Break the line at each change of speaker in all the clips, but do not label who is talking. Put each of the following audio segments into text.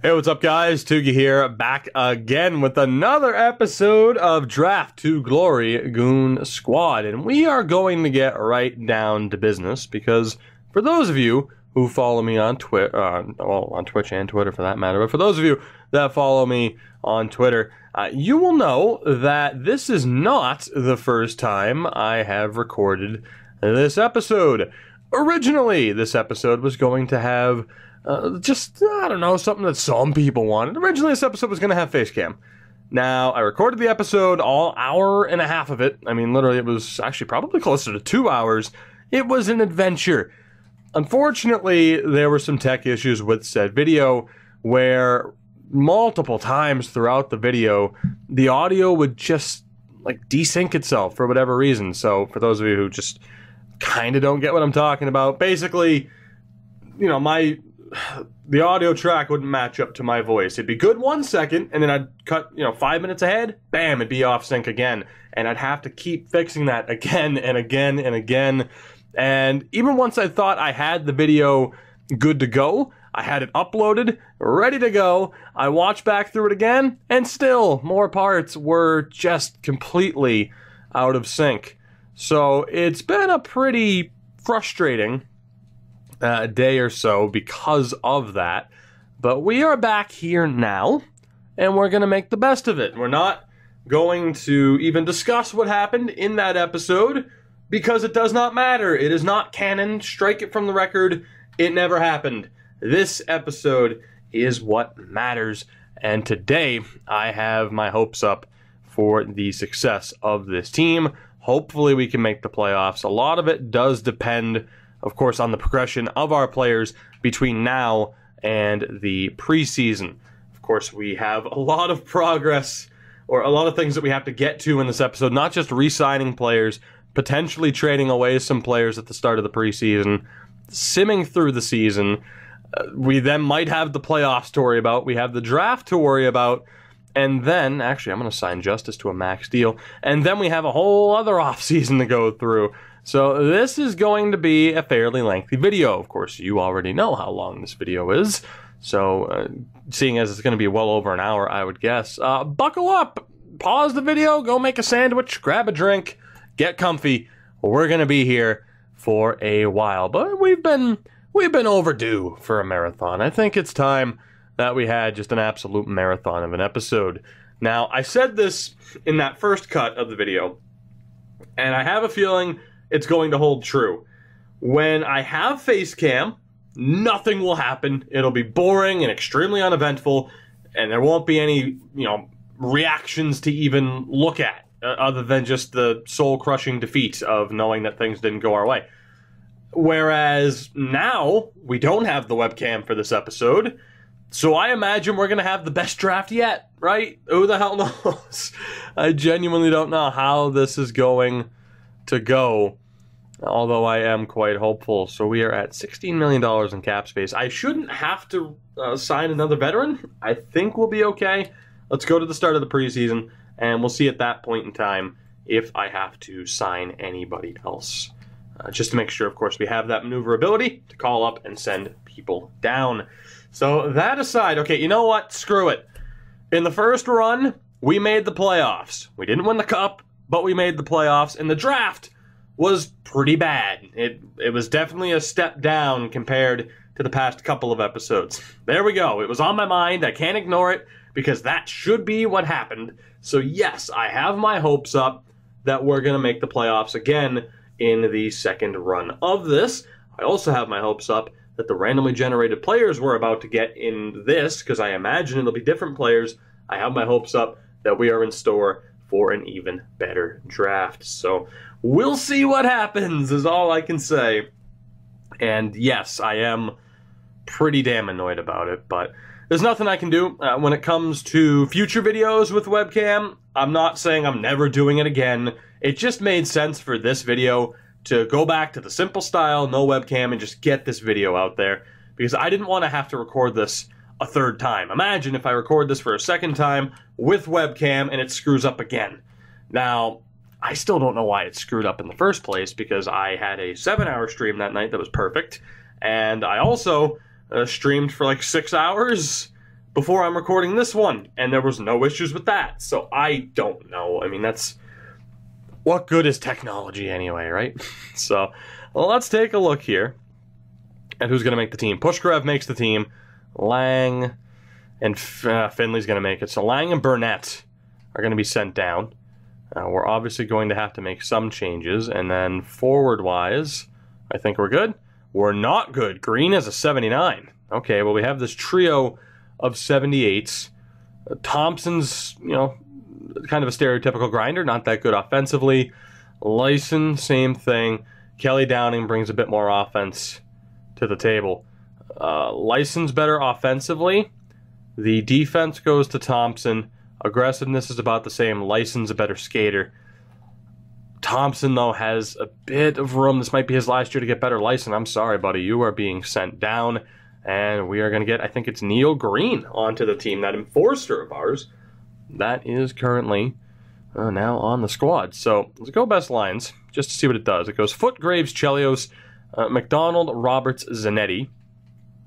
Hey, what's up, guys? Tugi here, back again with another episode of Draft to Glory Goon Squad. And we are going to get right down to business because for those of you who follow me on Twitter, on Twitch and Twitter for that matter, but for those of you that follow me on Twitter, you will know that this is not the first time I have recorded this episode. Originally, this episode was going to have I don't know, something that some people wanted. Originally, this episode was going to have face cam. Now, I recorded the episode, all hour and a half of it. I mean, literally, it was actually probably closer to 2 hours. It was an adventure. Unfortunately, there were some tech issues with said video where multiple times throughout the video, the audio would just, like, desync itself for whatever reason. So, for those of you who just kind of don't get what I'm talking about, basically, you know, the audio track wouldn't match up to my voice. It'd be good 1 second, and then I'd cut, 5 minutes ahead, bam, it'd be off sync again. And I'd have to keep fixing that again and again and again. And even once I thought I had the video good to go, I had it uploaded, ready to go, I watched back through it again, and still more parts were just completely out of sync. So it's been a pretty frustrating day or so because of that, but we are back here now and we're gonna make the best of it. We're not going to even discuss what happened in that episode because it does not matter. It is not canon. Strike it from the record. It never happened. This episode is what matters, and today I have my hopes up for the success of this team. Hopefully we can make the playoffs. A lot of it does depend, of course, on the progression of our players between now and the preseason. Of course, we have a lot of progress, or a lot of things that we have to get to in this episode, not just re-signing players, potentially trading away some players at the start of the preseason, simming through the season. We then might have the playoffs to worry about. We have the draft to worry about. And then, actually, I'm going to sign Justice to a max deal. And then we have a whole other offseason to go through. So this is going to be a fairly lengthy video. Of course, you already know how long this video is. So seeing as it's going to be well over an hour, I would guess, buckle up, pause the video, go make a sandwich, grab a drink, get comfy. We're going to be here for a while, but we've been overdue for a marathon. I think it's time that we had just an absolute marathon of an episode. Now, I said this in that first cut of the video, and I have a feeling it's going to hold true. When I have face cam, nothing will happen. It'll be boring and extremely uneventful, and there won't be any, reactions to even look at, other than just the soul-crushing defeat of knowing that things didn't go our way. Whereas now, we don't have the webcam for this episode, so I imagine we're going to have the best draft yet, right? Who the hell knows? I genuinely don't know how this is going to go, although I am quite hopeful. So we are at $16 million in cap space. I shouldn't have to sign another veteran. I think we'll be okay. Let's go to the start of the preseason, and we'll see at that point in time if I have to sign anybody else. Just to make sure, of course, we have that maneuverability to call up and send people down. So that aside, okay, you know what? Screw it. In the first run, we made the playoffs. We didn't win the cup, but we made the playoffs, and the draft was pretty bad. It was definitely a step down compared to the past couple of episodes. There we go. It was on my mind. I can't ignore it because that should be what happened. So yes, I have my hopes up that we're going to make the playoffs again in the second run of this. I also have my hopes up that the randomly generated players we're about to get in this, because I imagine it'll be different players, I have my hopes up that we are in store for an even better draft. So we'll see what happens is all I can say. And yes, I am pretty damn annoyed about it, but there's nothing I can do. When it comes to future videos with webcam, I'm not saying I'm never doing it again. It just made sense for this video to go back to the simple style, no webcam, and just get this video out there, because I didn't want to have to record this a third time. Imagine if I record this for a second time with webcam and it screws up again. Now, I still don't know why it screwed up in the first place, because I had a 7-hour stream that night that was perfect, and I also streamed for like 6 hours before I'm recording this one, and there was no issues with that. So I don't know. I mean, that's... what good is technology anyway, right? So, well, let's take a look here at who's going to make the team. Pushkarev makes the team. Lang and Finley's going to make it. So Lang and Burnett are going to be sent down. We're obviously going to have to make some changes. And then forward-wise, I think we're good. We're not good. Green is a 79. Okay, well, we have this trio of 78s. Thompson's, you know, kind of a stereotypical grinder, not that good offensively. Lyson, same thing. Kelly Downing brings a bit more offense to the table. Lyson's better offensively. The defense goes to Thompson. Aggressiveness is about the same. Lyson's a better skater. Thompson, though, has a bit of room. This might be his last year to get better. Lyson, I'm sorry, buddy. You are being sent down. And we are going to get, I think it's Neil Green onto the team, that enforcer of ours. That is currently now on the squad. So let's go best lines, just to see what it does. It goes Foote, Graves, Chelios, McDonald, Roberts, Zanetti,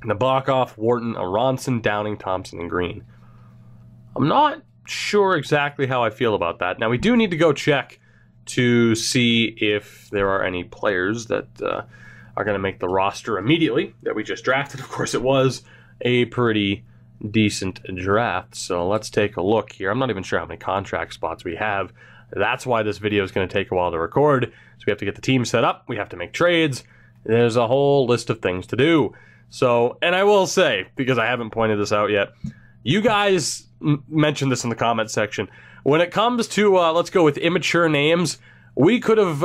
Nabokov, Wharton, Aronson, Downing, Thompson, and Green. I'm not sure exactly how I feel about that. Now, we do need to go check to see if there are any players that are going to make the roster immediately that we just drafted. Of course, it was a pretty decent draft, so let's take a look here. I'm not even sure how many contract spots we have. That's why this video is going to take a while to record. So we have to get the team set up. We have to make trades. There's a whole list of things to do. So, and I will say, because I haven't pointed this out yet, you guys mentioned this in the comment section. When it comes to, let's go with immature names, we could have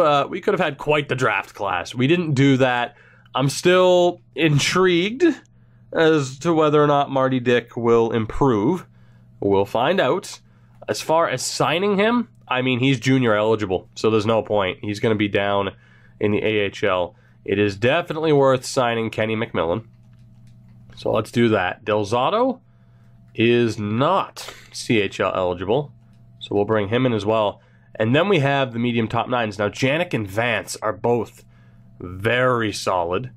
had quite the draft class. We didn't do that. I'm still intrigued as to whether or not Marty Dick will improve. We'll find out. As far as signing him, I mean, he's junior eligible, so there's no point. He's going to be down in the AHL. It is definitely worth signing Kenny McMillan. So let's do that. Del Zotto is not CHL eligible, so we'll bring him in as well. And then we have the medium top nines. Now, Janik and Vance are both very solid.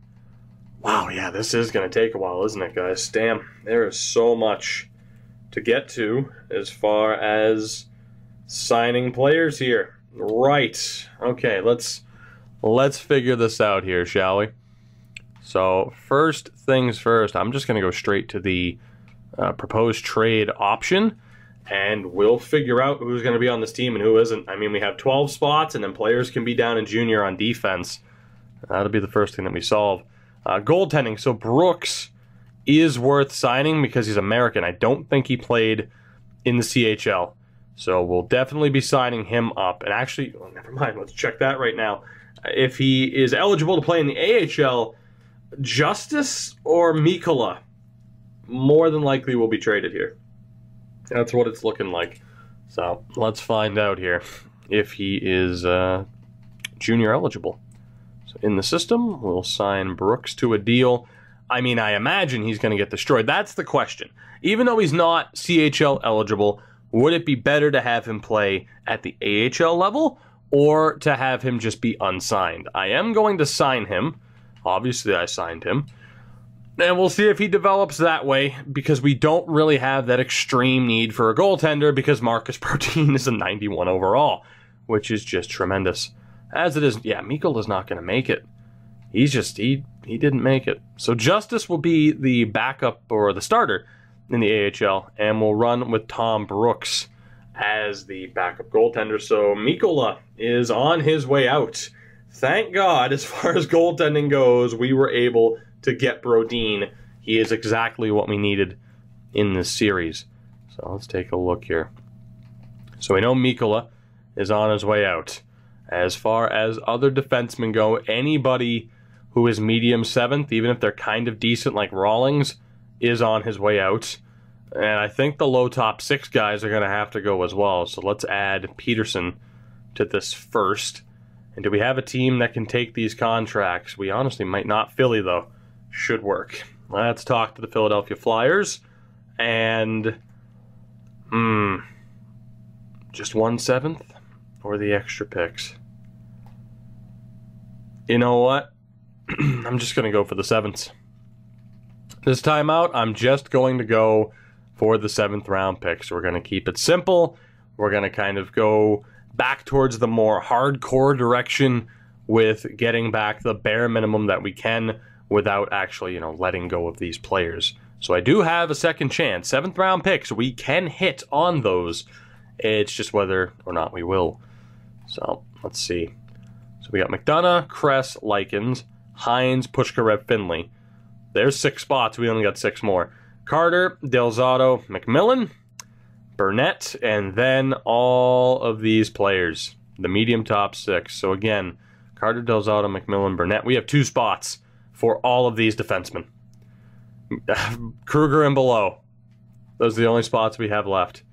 Wow, yeah, this is going to take a while, isn't it, guys? Damn, there is so much to get to as far as signing players here. Right. Okay, let's figure this out here, shall we? So, first things first, I'm just going to go straight to the proposed trade option, and we'll figure out who's going to be on this team and who isn't. I mean, we have 12 spots, and then players can be down in junior on defense. That'll be the first thing that we solve. Goaltending. So Brooks is worth signing because he's American. I don't think he played in the CHL. So we'll definitely be signing him up. And actually, oh, never mind. Let's check that right now. If he is eligible to play in the AHL, Justice or Mikkola more than likely will be traded here. That's what it's looking like. So let's find out here if he is junior eligible. So in the system, we'll sign Brooks to a deal. I mean, I imagine he's going to get destroyed. That's the question. Even though he's not CHL eligible, would it be better to have him play at the AHL level or to have him just be unsigned? I am going to sign him. Obviously, I signed him. And we'll see if he develops that way, because we don't really have that extreme need for a goaltender, because Marcus Brodin is a 91 overall, which is just tremendous. As it is, yeah, Mikkola's not going to make it. He's just, he didn't make it. So Justice will be the backup or the starter in the AHL, and we'll run with Tom Brooks as the backup goaltender. So Mikkola is on his way out. Thank God, as far as goaltending goes, we were able to get Brodin. He is exactly what we needed in this series. So let's take a look here. So we know Mikkola is on his way out. As far as other defensemen go, anybody who is medium seventh, even if they're kind of decent like Rawlings, is on his way out. And I think the low top six guys are going to have to go as well. So let's add Peterson to this first. And do we have a team that can take these contracts? We honestly might not. Philly, though, should work. Let's talk to the Philadelphia Flyers. And, just 1/7 or the extra picks? You know what? I'm just going to go for the 7s. This time out, I'm just going to go for the 7th round pick. So we're going to keep it simple. We're going to kind of go back towards the more hardcore direction with getting back the bare minimum that we can without actually, letting go of these players. So I do have a second chance. 7th round picks, we can hit on those. It's just whether or not we will. So let's see. So we got McDonough, Kress, Likens, Hines, Pushkarev, Finley. There's 6 spots. We only got 6 more. Carter, Delzato, McMillan, Burnett, and then all of these players. The medium top 6. So again, Carter, Delzato, McMillan, Burnett. We have 2 spots for all of these defensemen. Kruger and below. Those are the only spots we have left.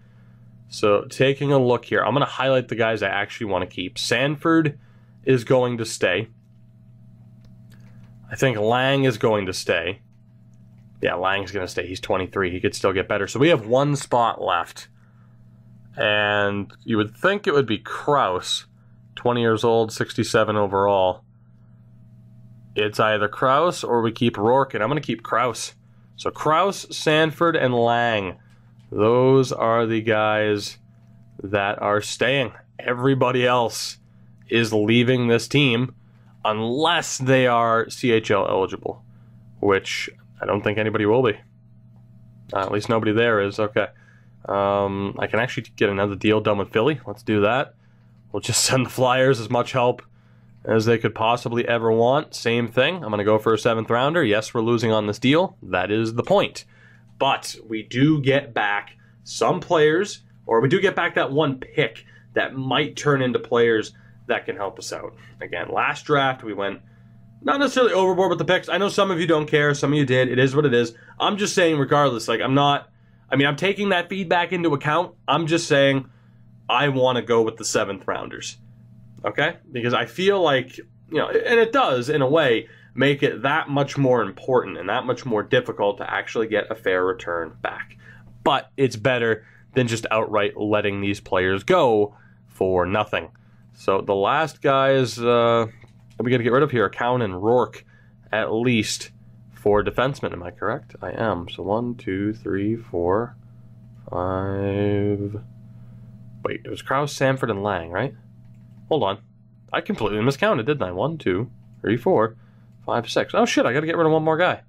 So taking a look here, I'm going to highlight the guys I actually want to keep. Sanford is going to stay. I think Lang is going to stay. Yeah, Lang's going to stay. He's 23. He could still get better. So we have 1 spot left. And you would think it would be Kraus, 20 years old, 67 overall. It's either Kraus or we keep Rourke, and I'm going to keep Kraus. So Kraus, Sanford, and Lang. Those are the guys that are staying. Everybody else is leaving this team unless they are CHL eligible, which I don't think anybody will be. At least nobody there is. Okay. I can actually get another deal done with Philly. Let's do that. We'll just send the Flyers as much help as they could possibly ever want. Same thing. I'm going to go for a 7th rounder. Yes, we're losing on this deal. That is the point. But we do get back some players, or we do get back that 1 pick that might turn into players that can help us out. Again, last draft, we went not necessarily overboard with the picks. I know some of you don't care. Some of you did. It is what it is. I'm just saying, regardless, I'm taking that feedback into account. I'm just saying I want to go with the 7th rounders. Okay? Because I feel like, and it does, in a way, make it that much more important and that much more difficult to actually get a fair return back. But it's better than just outright letting these players go for nothing. So the last guys we got to get rid of here are Cowan and Rourke, at least, for defensemen. Am I correct? I am. So 1, 2, 3, 4, 5... Wait, it was Krause, Sanford, and Lang, right? Hold on. I completely miscounted, didn't I? 1, 2, 3, 4, 5, 6. Oh, shit, I got to get rid of 1 more guy.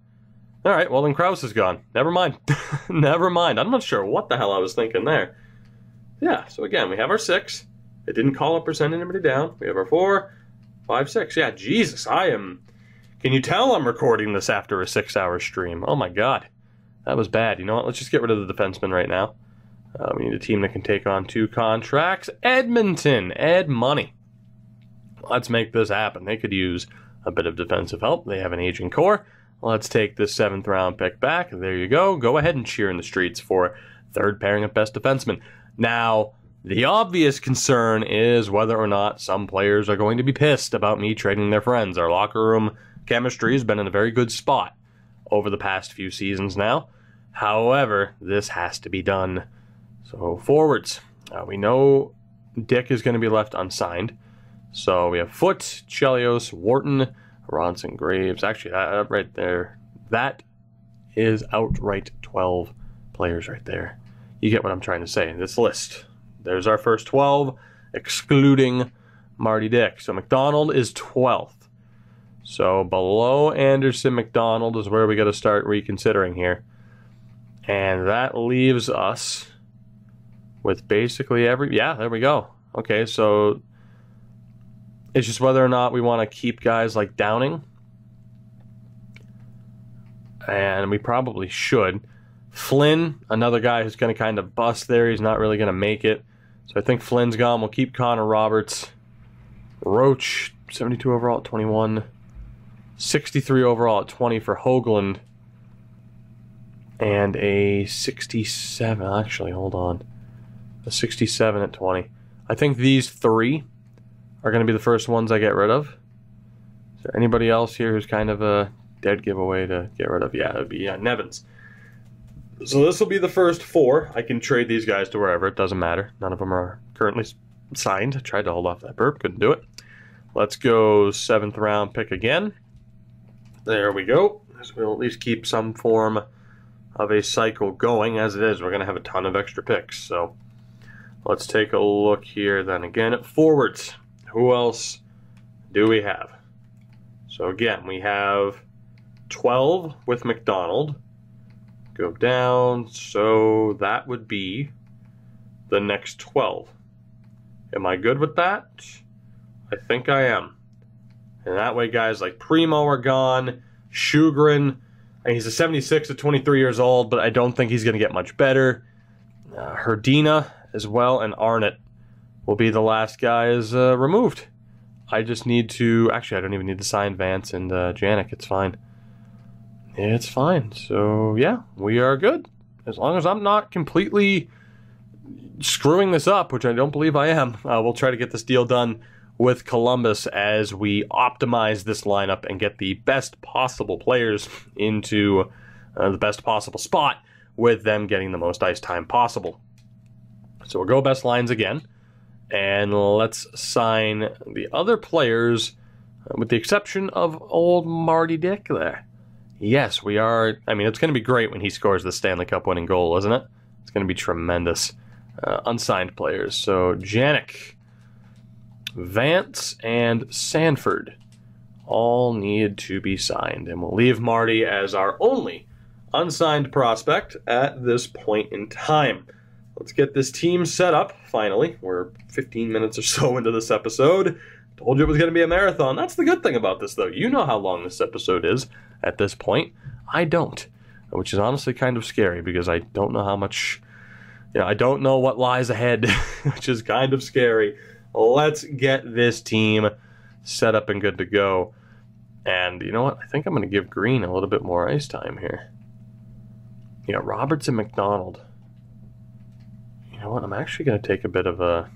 All right, well, then Krause is gone. Never mind. Never mind. I'm not sure what the hell I was thinking there. Yeah, so again, we have our 6. It didn't call up or send anybody down. We have our 4, 5, 6. Yeah, Jesus, Can you tell I'm recording this after a 6-hour stream? Oh, my God. That was bad. You know what? Let's just get rid of the defenseman right now. We need a team that can take on 2 contracts. Edmonton. Ed Money. Let's make this happen. They could use a bit of defensive help. They have an aging core. Let's take this 7th round pick back. There you go. Go ahead and cheer in the streets for 3rd pairing of best defenseman. Now, the obvious concern is whether or not some players are going to be pissed about me trading their friends. Our locker room chemistry has been in a very good spot over the past few seasons now. However, this has to be done. So, forwards. We know Dick is going to be left unsigned. So, we have Foote, Chelios, Wharton, Ronson, Graves. Actually, that right there, that is outright 12 players right there. You get what I'm trying to say in this list. There's our first 12, excluding Marty Dick. So McDonald is 12th. So below Anderson, McDonald is where we got to start reconsidering here. And that leaves us with basically yeah, there we go. Okay, so it's just whether or not we want to keep guys like Downing. And we probably should. Flynn, another guy who's going to kind of bust there. He's not really going to make it. So I think Flynn's gone. We'll keep Connor Roberts. Roach, 72 overall at 21. 63 overall at 20 for Hoagland. And a 67. Actually, hold on. A 67 at 20. I think these 3 are going to be the first ones I get rid of. Is there anybody else here who's kind of a dead giveaway to get rid of? Yeah, it would be Nevins. So this will be the first 4. I can trade these guys to wherever. It doesn't matter. None of them are currently signed. I tried to hold off that burp. Couldn't do it. Let's go 7th round pick again. There we go. So we'll at least keep some form of a cycle going. As it is, we're going to have a ton of extra picks. So let's take a look here then again at forwards. Who else do we have? So again, we have 12 with McDonald. Go down, so that would be the next 12. Am I good with that? I think I am. And that way, guys like Primo are gone. Sjugren, and he's a 76 at 23 years old, but I don't think he's going to get much better. Herdina as well, and Arnott will be the last guys removed. I just need to... Actually, I don't even need to sign Vance and Janik. It's fine. It's fine. So, yeah, we are good. As long as I'm not completely screwing this up, which I don't believe I am, we'll try to get this deal done with Columbus as we optimize this lineup and get the best possible players into the best possible spot with them getting the most ice time possible. So we'll go best lines again, and let's sign the other players with the exception of old Marty Dick there. Yes, we are. I mean, it's going to be great when he scores the Stanley Cup winning goal, isn't it? It's going to be tremendous. Unsigned players. So Janik, Vance, and Sanford all need to be signed. And we'll leave Marty as our only unsigned prospect at this point in time. Let's get this team set up, finally. We're 15 minutes or so into this episode. Told you it was going to be a marathon. That's the good thing about this, though. You know how long this episode is at this point. I don't, which is honestly kind of scary because I don't know how much... I don't know what lies ahead, which is kind of scary. Let's get this team set up and good to go. And you know what? I think I'm going to give Green a little bit more ice time here. Yeah, Roberts and McDonald. You know what? I'm actually going to take a bit of a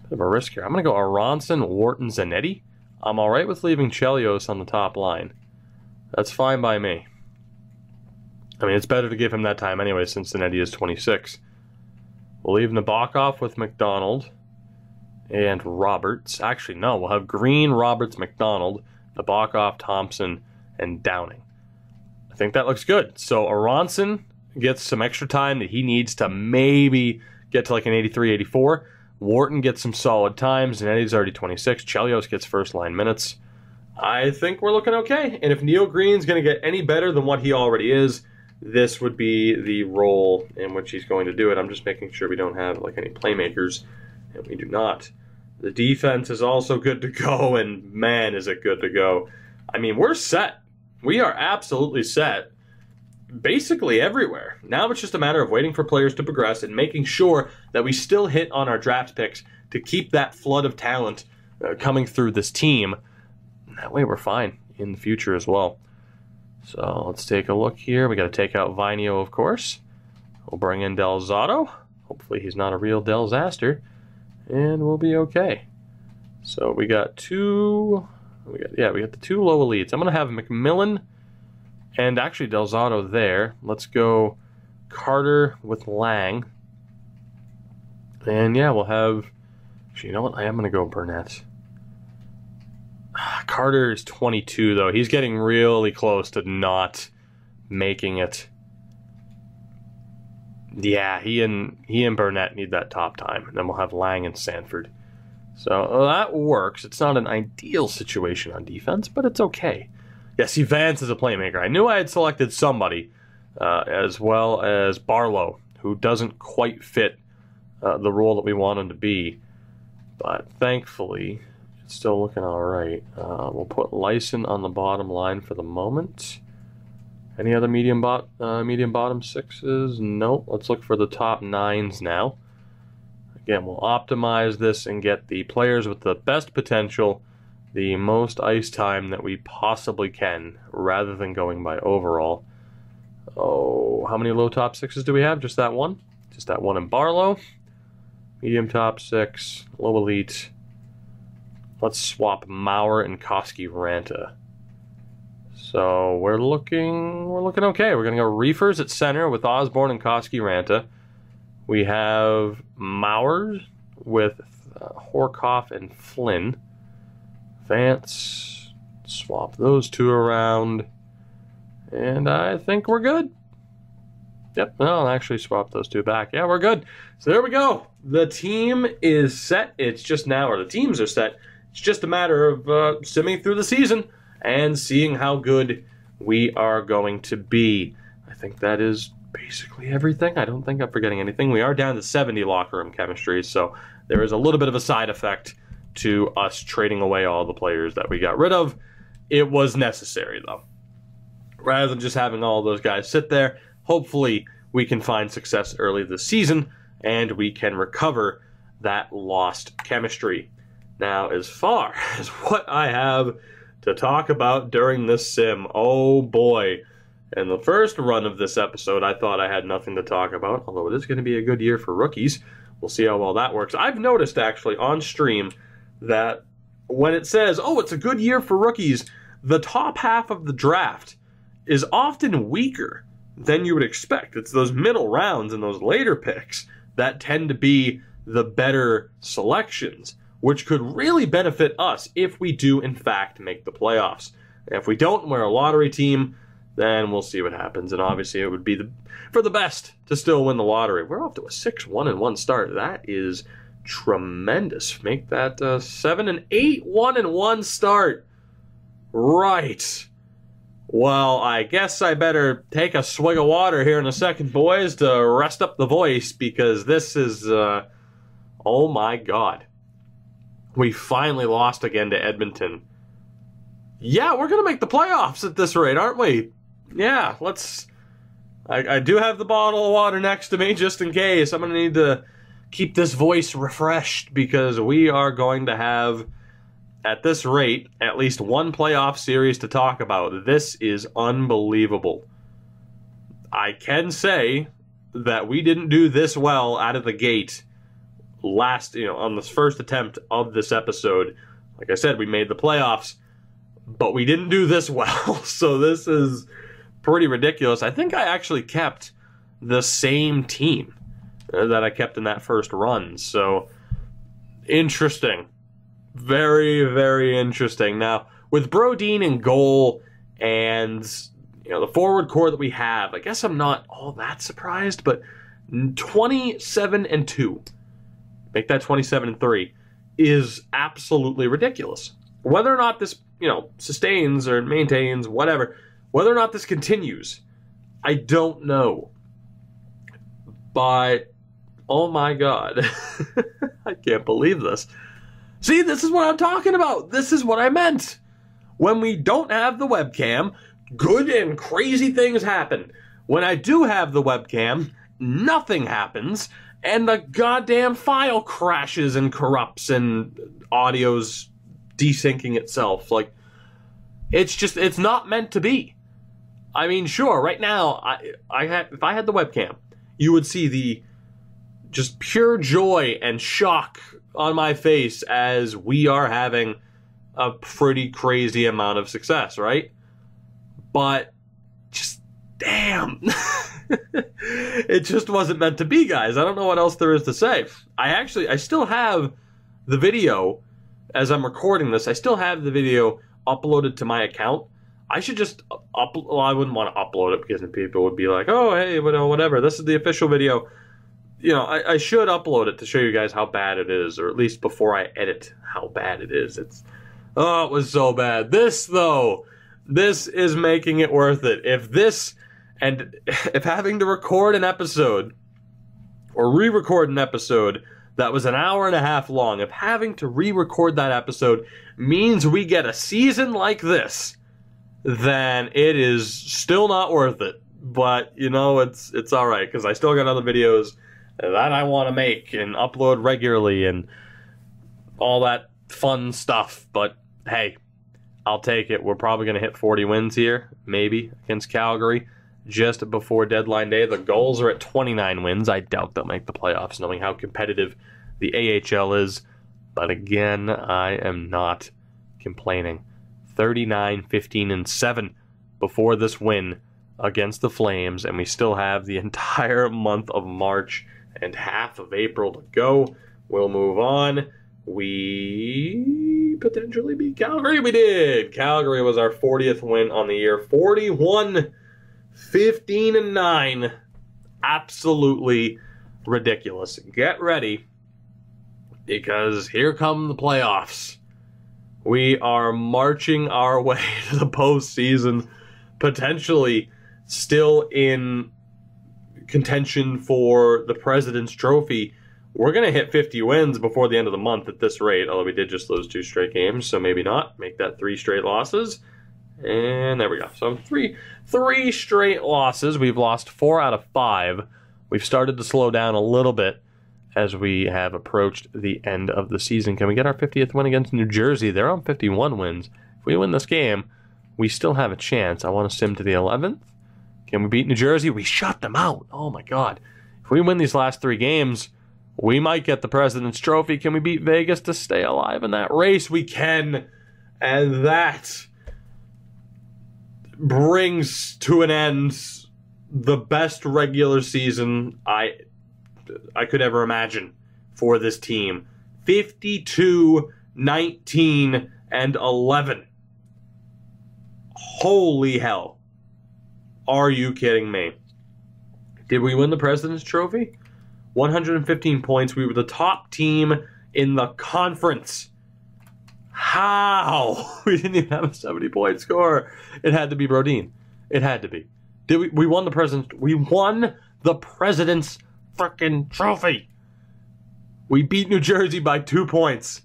risk here. I'm going to go Aronson, Wharton, Zanetti. I'm all right with leaving Chelios on the top line. That's fine by me. I mean, it's better to give him that time anyway since Zanetti is 26. We'll leave Nabokov with McDonald and Roberts. Actually, no. We'll have Green, Roberts, McDonald, Nabokov, Thompson, and Downing. I think that looks good. So Aronson gets some extra time that he needs to maybe get to like an 83, 84. Wharton gets some solid times. Zanetti's already 26. Chelios gets first-line minutes. I think we're looking okay. And if Neil Green's going to get any better than what he already is, this would be the role in which he's going to do it. I'm just making sure we don't have like any playmakers, and we do not. The defense is also good to go, and man, is it good to go. I mean, we're set. We are absolutely set basically everywhere. Now it's just a matter of waiting for players to progress and making sure that we still hit on our draft picks to keep that flood of talent coming through this team. That way we're fine in the future as well. So let's take a look here. We got to take out Vinio, of course. We'll bring in Del Zotto. Hopefully he's not a real Del Zaster. And we'll be okay. So we got we got the two low elites. I'm going to have McMillan and actually Del Zotto there. Let's go Carter with Lang. And yeah, we'll have... Actually, you know what? I am going to go Burnett. Carter is 22, though. He's getting really close to not making it. Yeah, he and Burnett need that top time. And then we'll have Lang and Sanford. So that works. It's not an ideal situation on defense, but it's okay. Yeah, see, Vance is a playmaker. I knew I had selected somebody, as well as Barlow, who doesn't quite fit the role that we want him to be. But thankfully... still looking all right. We'll put Lyson on the bottom line for the moment. Any other medium bottom sixes? Nope. Let's look for the top nines now. Again, we'll optimize this and get the players with the best potential, the most ice time that we possibly can, rather than going by overall. Oh, how many low top sixes do we have? Just that one? Just that one in Barlow. Medium top six, low elite. Let's swap Maurer and Koski-Ranta. So we're looking okay. We're gonna go Reefers at center with Osborne and Koski-Ranta. We have Maurer with Horkoff and Flynn. Vance, swap those two around, and I think we're good. Yep, I'll actually swap those two back. Yeah, we're good. So there we go. The team is set. It's just now, or the teams are set. It's just a matter of simming through the season and seeing how good we are going to be. I think that is basically everything. I don't think I'm forgetting anything. We are down to 70 locker room chemistry, so there is a little bit of a side effect to us trading away all the players that we got rid of. It was necessary, though. Rather than just having all those guys sit there, hopefully we can find success early this season and we can recover that lost chemistry. Now, as far as what I have to talk about during this sim, oh boy. In the first run of this episode, I thought I had nothing to talk about, although it is going to be a good year for rookies. We'll see how well that works. I've noticed, actually, on stream that when it says, oh, it's a good year for rookies, the top half of the draft is often weaker than you would expect. It's those middle rounds and those later picks that tend to be the better selections, which could really benefit us if we do, in fact, make the playoffs. And if we don't, we're a lottery team, then we'll see what happens. And obviously it would be for the best to still win the lottery. We're off to a 6-1-1 start. That is tremendous. Make that 7-8, 1-1 start. Right. Well, I guess I better take a swig of water here in a second, boys, to rest up the voice, because this is, oh my God. We finally lost again to Edmonton. Yeah, we're going to make the playoffs at this rate, aren't we? Yeah, let's... I do have the bottle of water next to me, just in case. I'm going to need to keep this voice refreshed, because we are going to have, at this rate, at least one playoff series to talk about. This is unbelievable. I can say that we didn't do this well out of the gate on this first attempt of this episode. Like I said, we made the playoffs, but we didn't do this well. So this is pretty ridiculous. I think I actually kept the same team that I kept in that first run. So interesting. Very, very interesting. Now, with Brodeen in goal and the forward core that we have, I guess I'm not all that surprised, but 27-2. Make that 27-3 is absolutely ridiculous. Whether or not this, sustains or maintains, whatever, whether or not this continues, I don't know. But, oh my God, I can't believe this. See, this is what I'm talking about. This is what I meant. When we don't have the webcam, good and crazy things happen. When I do have the webcam, nothing happens, and the goddamn file crashes and corrupts and audio's desyncing itself. Like, it's not meant to be. I mean, sure, right now, if I had the webcam, you would see the just pure joy and shock on my face as we are having a pretty crazy amount of success, right? But just damn. It just wasn't meant to be, guys. I don't know what else there is to say. I still have the video as I'm recording this. I still have the video uploaded to my account. I should just I wouldn't want to upload it because people would be like, oh, hey, whatever. This is the official video. I should upload it to show you guys how bad it is, or at least before I edit how bad it is. It was so bad. This is making it worth it. If having to record an episode or re-record an episode that was an hour and a half long, if having to re-record that episode means we get a season like this, then it is still not worth it. But, it's all right, because I still got other videos that I want to make and upload regularly and all that fun stuff. But, hey, I'll take it. We're probably going to hit 40 wins here, maybe, against Calgary just before deadline day. The goals are at 29 wins. I doubt they'll make the playoffs, knowing how competitive the AHL is. But again, I am not complaining. 39-15-7 before this win against the Flames, and we still have the entire month of March and half of April to go. We'll move on. We potentially beat Calgary. We did. Calgary was our 40th win on the year. 41-15-9. absolutely ridiculous. Get ready, because here come the playoffs. We are marching our way to the postseason, potentially still in contention for the President's Trophy. We're going to hit 50 wins before the end of the month at this rate, although we did just lose 2 straight games, so maybe not. Make that 3 straight losses. And there we go. So three straight losses. We've lost 4 out of 5. We've started to slow down a little bit as we have approached the end of the season. Can we get our 50th win against New Jersey? They're on 51 wins. If we win this game, we still have a chance. I want to sim to the 11th. Can we beat New Jersey? We shut them out. Oh my God. If we win these last 3 games, we might get the President's Trophy. Can we beat Vegas to stay alive in that race? We can. And that brings to an end the best regular season I could ever imagine for this team. 52, 19, and 11. Holy hell. Are you kidding me? Did we win the President's Trophy? 115 points. We were the top team in the conference. How? We didn't even have a 70-point score. It had to be Brodin. It had to be. Did we won the President's... We won the President's frickin' Trophy. We beat New Jersey by 2 points.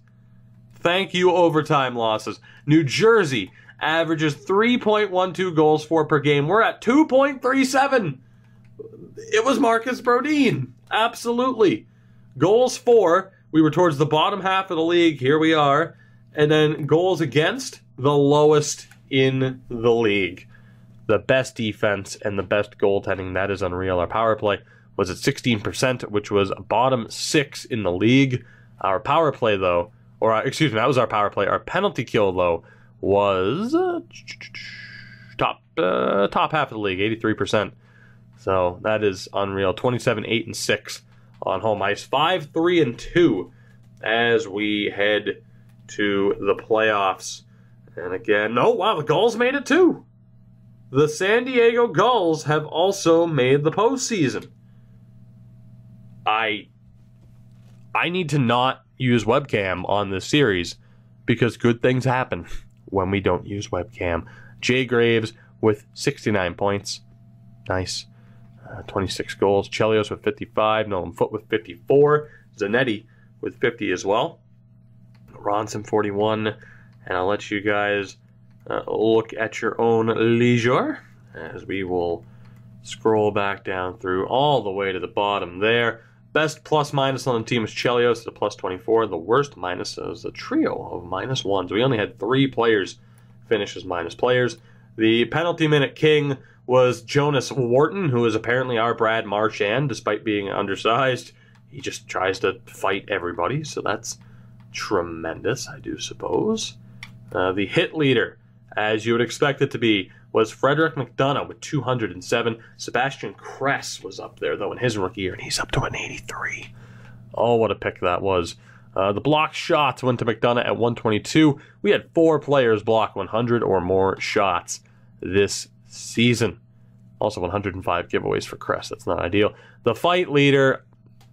Thank you, overtime losses. New Jersey averages 3.12 goals for per game. We're at 2.37. It was Marcus Brodin. Absolutely. Goals for, we were towards the bottom half of the league. Here we are. And then goals against, the lowest in the league. The best defense and the best goaltending. That is unreal. Our power play was at 16%, which was bottom 6 in the league. Our power play, though, excuse me, that was our power play. Our penalty kill, though, was top half of the league, 83%. So that is unreal. 27, 8, and 6 on home ice. 5, 3, and 2 as we head to the playoffs. And again, oh wow, the Gulls made it too. The San Diego Gulls have also made the postseason. I need to not use webcam on this series because good things happen when we don't use webcam. Jay Graves with 69 points. Nice. 26 goals. Chelios with 55. Nolan Foote with 54. Zanetti with 50 as well. Ronson 41. And I'll let you guys look at your own leisure as we will scroll back down through all the way to the bottom there. Best plus minus on the team is Chelios at a plus 24. The worst minus is a trio of minus ones. We only had 3 players finish as minus players. The penalty minute king was Jonas Wharton, who is apparently our Brad Marchand, despite being undersized. He just tries to fight everybody, so that's tremendous, I do suppose. The hit leader, as you would expect it to be, was Frederick McDonough with 207. Sebastian Kress was up there, though, in his rookie year, and he's up to an 83. Oh, what a pick that was. The block shots went to McDonough at 122. We had 4 players block 100 or more shots this season. Also 105 giveaways for Kress. That's not ideal. The fight leader,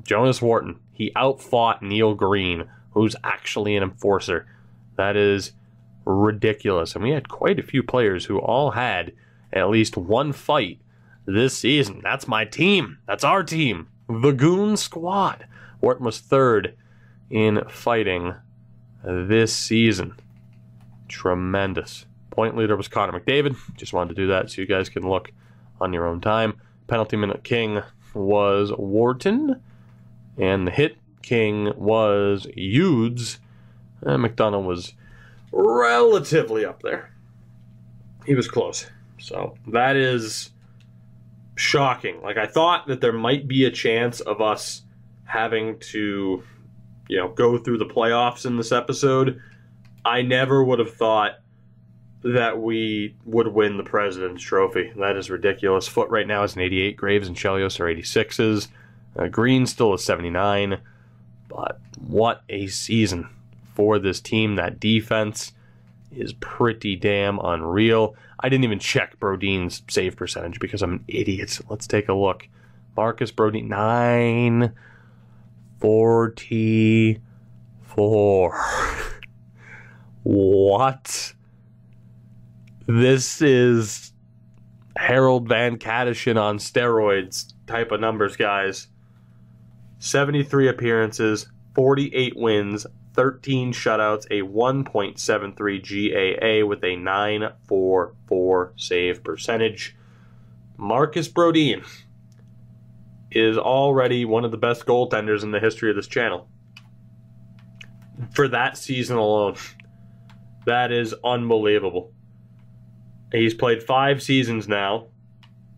Jonas Wharton. He outfought Neil Green, who's actually an enforcer. That is ridiculous. And we had quite a few players who all had at least one fight this season. That's my team. That's our team. The Goon Squad. Wharton was 3rd in fighting this season. Tremendous. Point leader was Connor McDavid. Just wanted to do that so you guys can look on your own time. Penalty minute king was Wharton. And the hit king was Udes. And McDonough was relatively up there. He was close. So that is shocking. Like, I thought that there might be a chance of us having to, go through the playoffs in this episode. I never would have thought that we would win the President's Trophy. That is ridiculous. Foote right now is an 88. Graves and Chelios are 86s. Green still is 79. But what a season for this team. That defense is pretty damn unreal. I didn't even check Brodin's save percentage because I'm an idiot. Let's take a look. Marcus Brodin, 944. What? This is Harold Van Kadishin on steroids type of numbers, guys. 73 appearances, 48 wins, 13 shutouts, a 1.73 GAA with a 944 save percentage. Marcus Brodin is already one of the best goaltenders in the history of this channel. For that season alone, that is unbelievable. He's played 5 seasons now,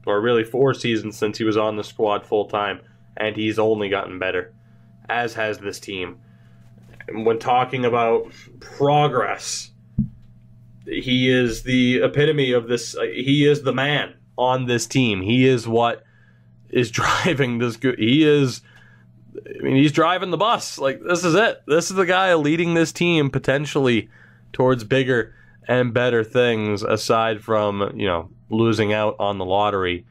or really 4 seasons since he was on the squad full time, and he's only gotten better, as has this team. When talking about progress, he is the epitome of this. He is the man on this team. He is what is driving this. He's driving the bus. Like, this is it. This is the guy leading this team potentially towards bigger and better things, aside from, losing out on the lottery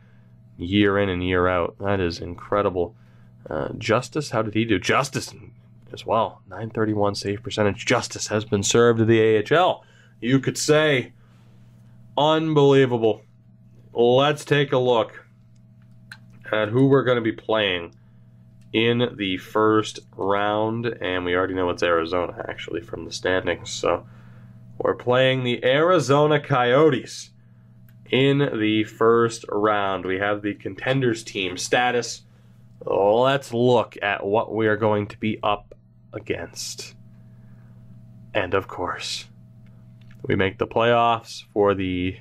year in and year out. That is incredible. Justice, how did he do? Justice as well, 931 save percentage. Justice has been served to the AHL. You could say unbelievable. Let's take a look at who we're going to be playing in the first round, and we already know it's Arizona, actually, from the standings. So we're playing the Arizona Coyotes in the first round. We have the contenders team status. Let's look at what we are going to be up against. And of course, we make the playoffs for the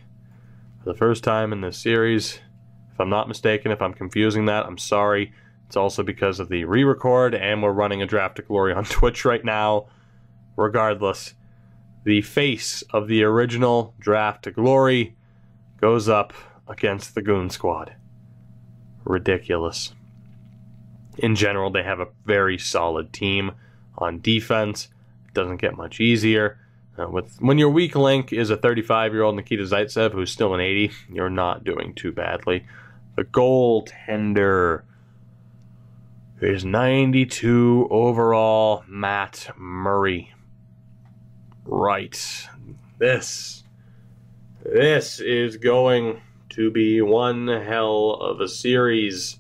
first time in this series. If I'm not mistaken, if I'm confusing that, I'm sorry. It's also because of the re-record, and we're running a Draft to Glory on Twitch right now. Regardless, the face of the original Draft to Glory goes up against the Goon Squad. Ridiculous. In general, they have a very solid team on defense. It doesn't get much easier. When your weak link is a 35-year-old Nikita Zaitsev who's still an 80, you're not doing too badly. The goaltender is 92 overall, Matt Murray. Right. This is going to be one hell of a series.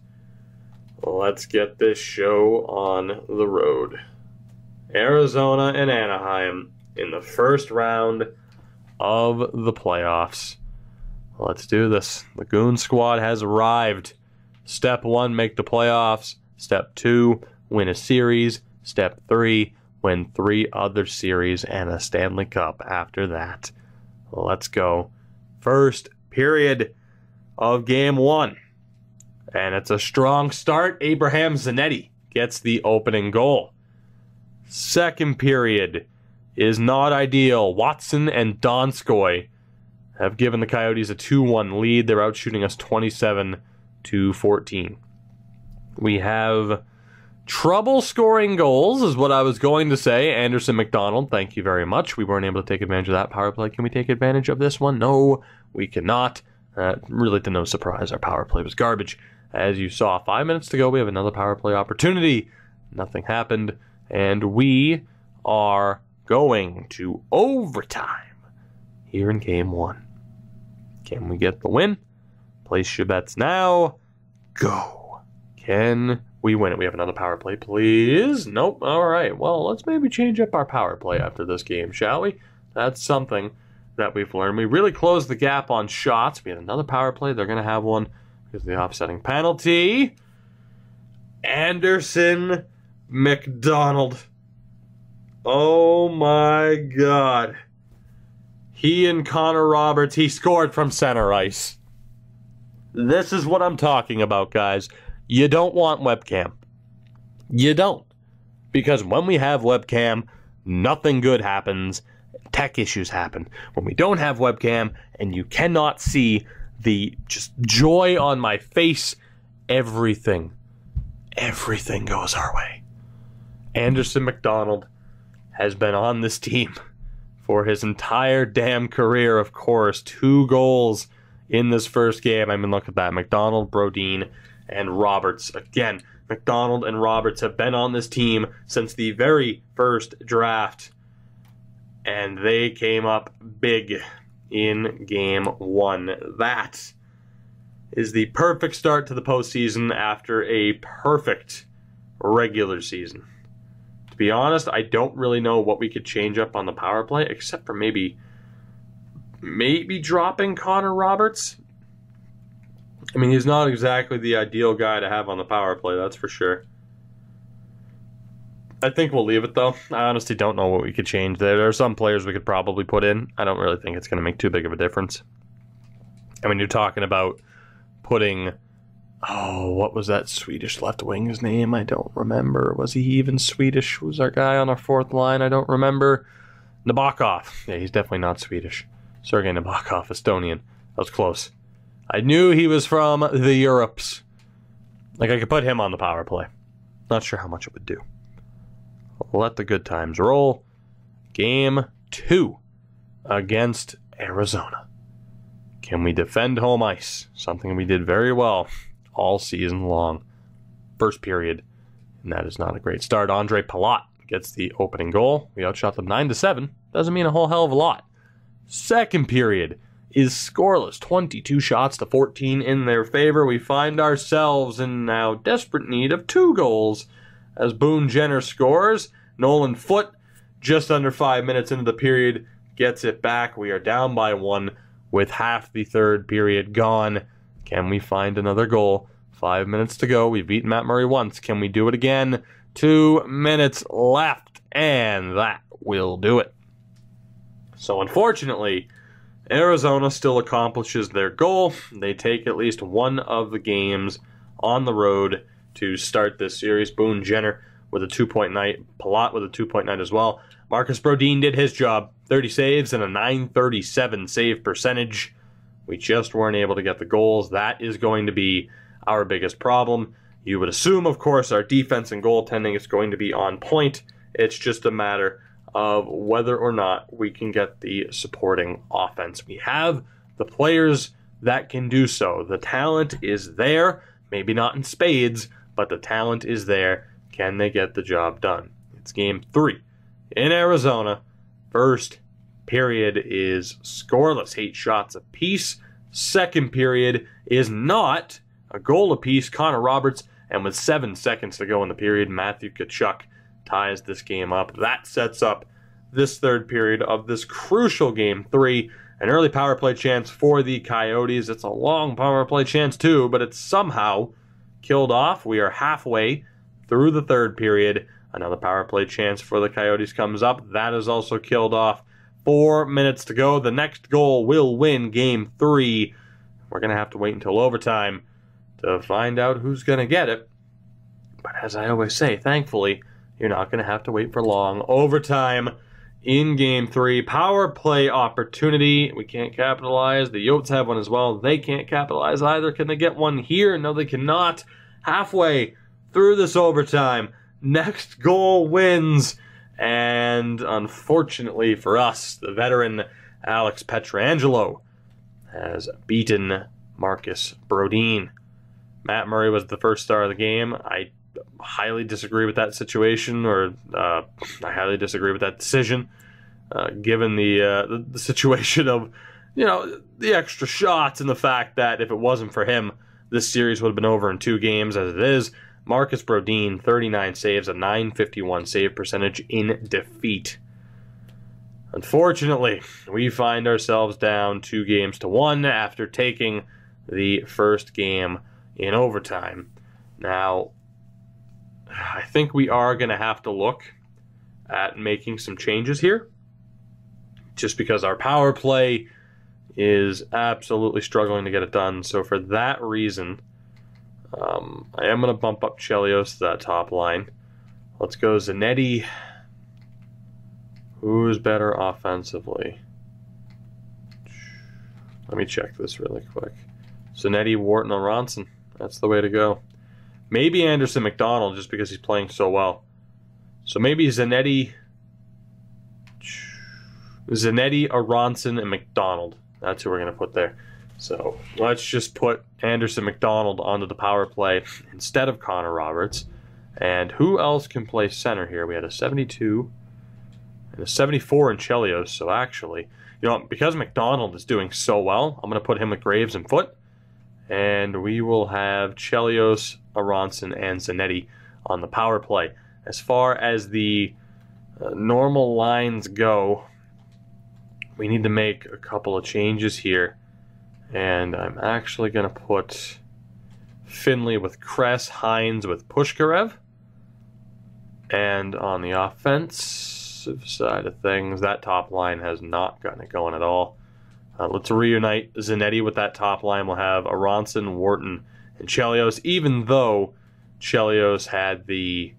Let's get this show on the road. Arizona and Anaheim in the first round of the playoffs. Let's do this. The Goon Squad has arrived. Step 1, make the playoffs. Step 2, win a series. Step 3, win 3 other series and a Stanley Cup after that. Let's go. First period of Game 1. And it's a strong start. Abraham Zanetti gets the opening goal. Second period is not ideal. Watson and Donskoy have given the Coyotes a 2-1 lead. They're out shooting us 27-14. We have trouble scoring goals, is what I was going to say. Anderson McDonald, thank you very much. We weren't able to take advantage of that power play. Can we take advantage of this one? No, we cannot. Really to no surprise, our power play was garbage. As you saw 5 minutes to go, we have another power play opportunity. Nothing happened, and we are going to overtime here in Game 1. Can we get the win? Place your bets now. Go. Can we win it? We have another power play, please. Nope. All right. Well, let's maybe change up our power play after this game, shall we? That's something that we've learned. We really closed the gap on shots. We had another power play. They're going to have one because of the offsetting penalty. Anderson McDonald. Oh my God. He and Connor Roberts, he scored from center ice. This is what I'm talking about, guys. You don't want webcam. You don't. Because when we have webcam, nothing good happens. Tech issues happen. When we don't have webcam and you cannot see the just joy on my face, everything goes our way. Anderson McDonald has been on this team for his entire damn career, of course. 2 goals in this first game. I mean, look at that. McDonald, Brodin, and Roberts. Again, McDonald and Roberts have been on this team since the very first draft, and they came up big in Game 1. That is the perfect start to the postseason after a perfect regular season. To be honest, I don't really know what we could change up on the power play, except for maybe dropping Connor Roberts. I mean, he's not exactly the ideal guy to have on the power play, that's for sure. I think we'll leave it, though. I honestly don't know what we could change there. There are some players we could probably put in. I don't really think it's going to make too big of a difference. I mean, you're talking about putting... Oh, what was that Swedish left wing's name? I don't remember. Was he even Swedish? Who's our guy on our fourth line? I don't remember. Nabokov. Yeah, he's definitely not Swedish. Sergei Nabokov, Estonian. That was close. I knew he was from the Europes. Like, I could put him on the power play. Not sure how much it would do. Let the good times roll. Game 2 against Arizona. Can we defend home ice? Something we did very well all season long. First period, and that is not a great start. Andre Palat gets the opening goal. We outshot them 9-7. Doesn't mean a whole hell of a lot. Second period is scoreless. 22 shots to 14 in their favor. We find ourselves in now desperate need of 2 goals as Boone Jenner scores. Nolan Foote, just under 5 minutes into the period, gets it back. We are down by 1 with half the third period gone. Can we find another goal? 5 minutes to go. We've beaten Matt Murray once. Can we do it again? 2 minutes left, and that will do it. So unfortunately, Arizona still accomplishes their goal. They take at least one of the games on the road to start this series. Boone Jenner with a 2-point night. Palat with a 2-point night as well. Marcus Brodin did his job. 30 saves and a .937 save percentage. We just weren't able to get the goals. That is going to be our biggest problem. You would assume, of course, our defense and goaltending is going to be on point. It's just a matter of whether or not we can get the supporting offense. We have the players that can do so. The talent is there, maybe not in spades, but the talent is there. Can they get the job done? It's Game 3 in Arizona. First period is scoreless, 8 shots apiece. Second period is not a goal apiece. Connor Roberts, and with 7 seconds to go in the period, Matthew Tkachuk ties this game up. That sets up this third period of this crucial Game 3. An early power play chance for the Coyotes. It's a long power play chance too, but it's somehow killed off. We are halfway through the third period. Another power play chance for the Coyotes comes up. That is also killed off. 4 minutes to go. The next goal will win Game 3. We're going to have to wait until overtime to find out who's going to get it. But as I always say, thankfully, you're not going to have to wait for long. Overtime in Game 3. Power play opportunity. We can't capitalize. The Yotes have one as well. They can't capitalize either. Can they get one here? No, they cannot. Halfway through this overtime. Next goal wins. And unfortunately for us, the veteran Alex Pietrangelo has beaten Marcus Brodin. Matt Murray was the first star of the game. I highly disagree with that situation, or I highly disagree with that decision, given the situation of, the extra shots and the fact that if it wasn't for him, this series would have been over in 2 games as it is. Marcus Brodin, 39 saves, a .951 save percentage in defeat. Unfortunately, we find ourselves down 2-1 after taking the first game in overtime. Now, I think we are going to have to look at making some changes here, just because our power play is absolutely struggling to get it done. So for that reason, I am going to bump up Chelios to that top line. Let's go Zanetti. Who's better offensively? Let me check this really quick. Zanetti, Wharton, or Ronson. That's the way to go. Maybe Anderson McDonald, just because he's playing so well. So maybe Zanetti, Aronson, and McDonald. That's who we're going to put there. So let's just put Anderson McDonald onto the power play instead of Connor Roberts. And who else can play center here? We had a 72 and a 74 in Chelios. So actually, you know, because McDonald is doing so well, I'm going to put him with Graves and Foote. And we will have Chelios, Aronson, and Zanetti on the power play. As far as the normal lines go, we need to make a couple of changes here. And I'm actually going to put Finley with Kress, Hines with Pushkarev. And on the offensive side of things, that top line has not gotten it going at all. Let's reunite Zanetti with that top line. We'll have Aronson, Wharton, and Chelios, even though Chelios had the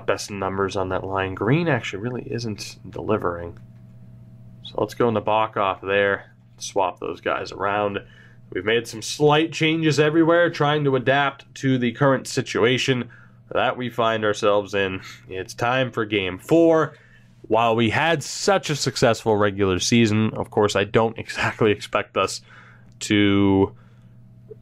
best numbers on that line. Green actually really isn't delivering. So let's go Nabokov there. Swap those guys around. We've made some slight changes everywhere, trying to adapt to the current situation that we find ourselves in. It's time for Game 4. While we had such a successful regular season, of course, I don't exactly expect us to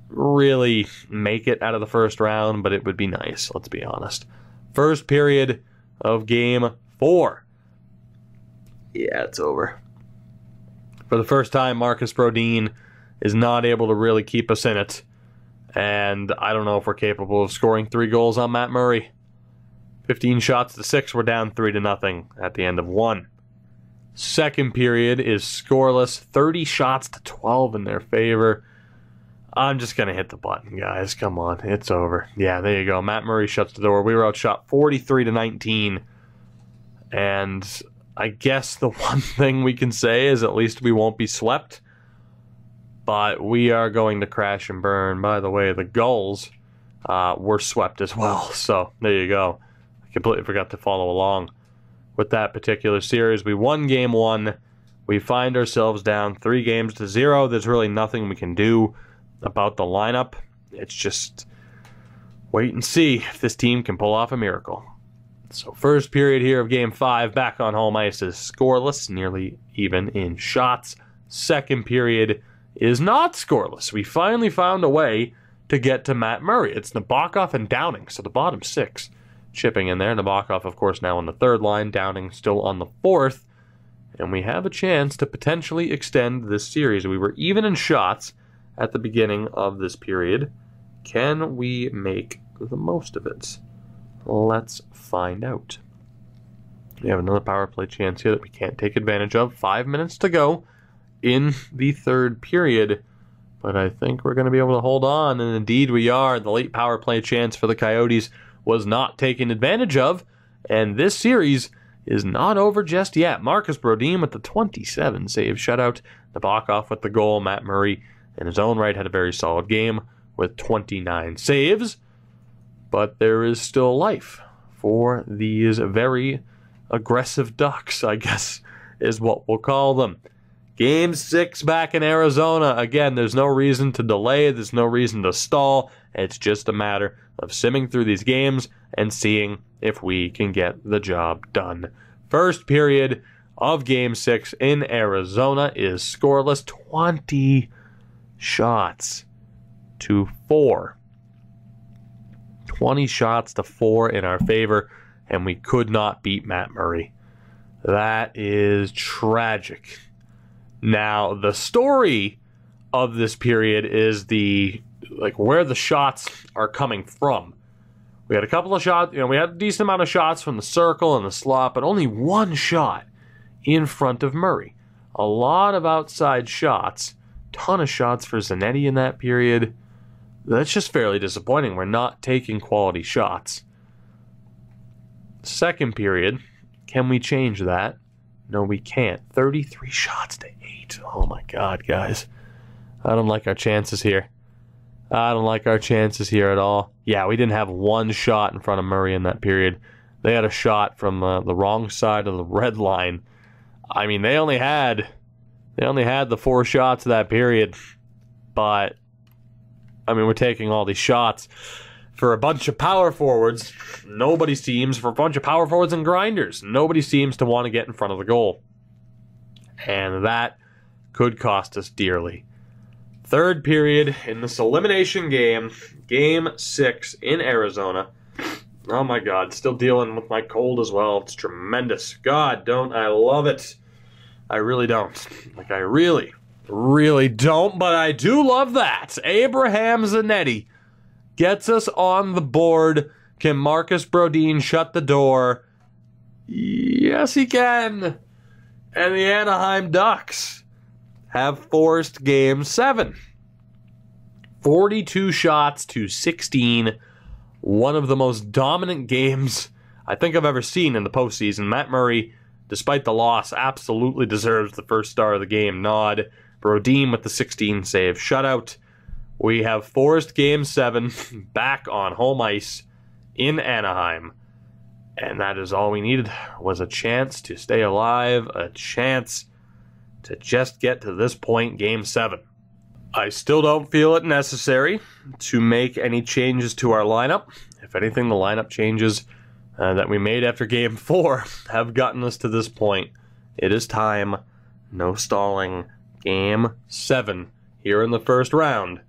really make it out of the first round, but it would be nice, let's be honest. First period of Game 4. Yeah, it's over. For the first time, Marcus Brodin is not able to really keep us in it. And I don't know if we're capable of scoring 3 goals on Matt Murray. 15 shots to 6, we're down 3-0 at the end of 1. Second period is scoreless, 30 shots to 12 in their favor. I'm just going to hit the button, guys. Come on, it's over. Yeah, there you go. Matt Murray shuts the door. We were outshot 43-19. And I guess the one thing we can say is at least we won't be swept. But we are going to crash and burn. By the way, the Gulls were swept as well. So there you go. I completely forgot to follow along with that particular series. We won Game 1. We find ourselves down 3-0. There's really nothing we can do about the lineup. It's just wait and see if this team can pull off a miracle. So first period here of Game 5, back on home ice, is scoreless, nearly even in shots. Second period is not scoreless. We finally found a way to get to Matt Murray. It's Nabokov and Downing, so the bottom 6 chipping in there. Nabokov, of course, now on the 3rd line. Downing still on the 4th. And we have a chance to potentially extend this series. We were even in shots at the beginning of this period. Can we make the most of it? Let's find out. We have another power play chance here that we can't take advantage of. 5 minutes to go in the 3rd period. But I think we're going to be able to hold on, and indeed we are. The late power play chance for the Coyotes was not taken advantage of, and this series is not over just yet. Marcus Brodin with the 27 save shutout. Nabokov with the goal. Matt Murray in his own right had a very solid game with 29 saves. But there is still life for these very aggressive Ducks, I guess is what we'll call them. Game 6 back in Arizona. Again, there's no reason to delay. There's no reason to stall. It's just a matter of simming through these games and seeing if we can get the job done. First period of Game 6 in Arizona is scoreless. 20 shots to 4. 20 shots to 4 in our favor, and we could not beat Matt Murray. That is tragic. Now, the story of this period is where the shots are coming from. We had a couple of shots, we had a decent amount of shots from the circle and the slot, but only one shot in front of Murray. A lot of outside shots, ton of shots for Zanetti in that period. That's just fairly disappointing. We're not taking quality shots. Second period, can we change that? No, we can't. 33 shots to 8. Oh my God, guys. I don't like our chances here. I don't like our chances here at all. Yeah, we didn't have one shot in front of Murray in that period. They had a shot from the wrong side of the red line. I mean, they only had the 4 shots of that period. But I mean, we're taking all these shots for a bunch of power forwards. Nobody seems, for a bunch of power forwards and grinders, nobody seems to want to get in front of the goal. And that could cost us dearly. Third period in this elimination game, Game 6 in Arizona. Oh my God, still dealing with my cold as well. It's tremendous. God, don't I love it. I really don't. Like, I really don't, but I do love that. Abraham Zanetti gets us on the board. Can Marcus Brodin shut the door? Yes, he can. And the Anaheim Ducks have forced Game 7. 42 shots to 16. One of the most dominant games I think I've ever seen in the postseason. Matt Murray, despite the loss, absolutely deserves the first star of the game nod. Brodin with the 16 save shutout. We have forced Game 7 back on home ice in Anaheim. And that is all we needed, was a chance to stay alive, a chance to just get to this point, Game 7. I still don't feel it necessary to make any changes to our lineup. If anything, the lineup changes that we made after Game 4 have gotten us to this point. It is time. No stalling. Game 7 here in the first round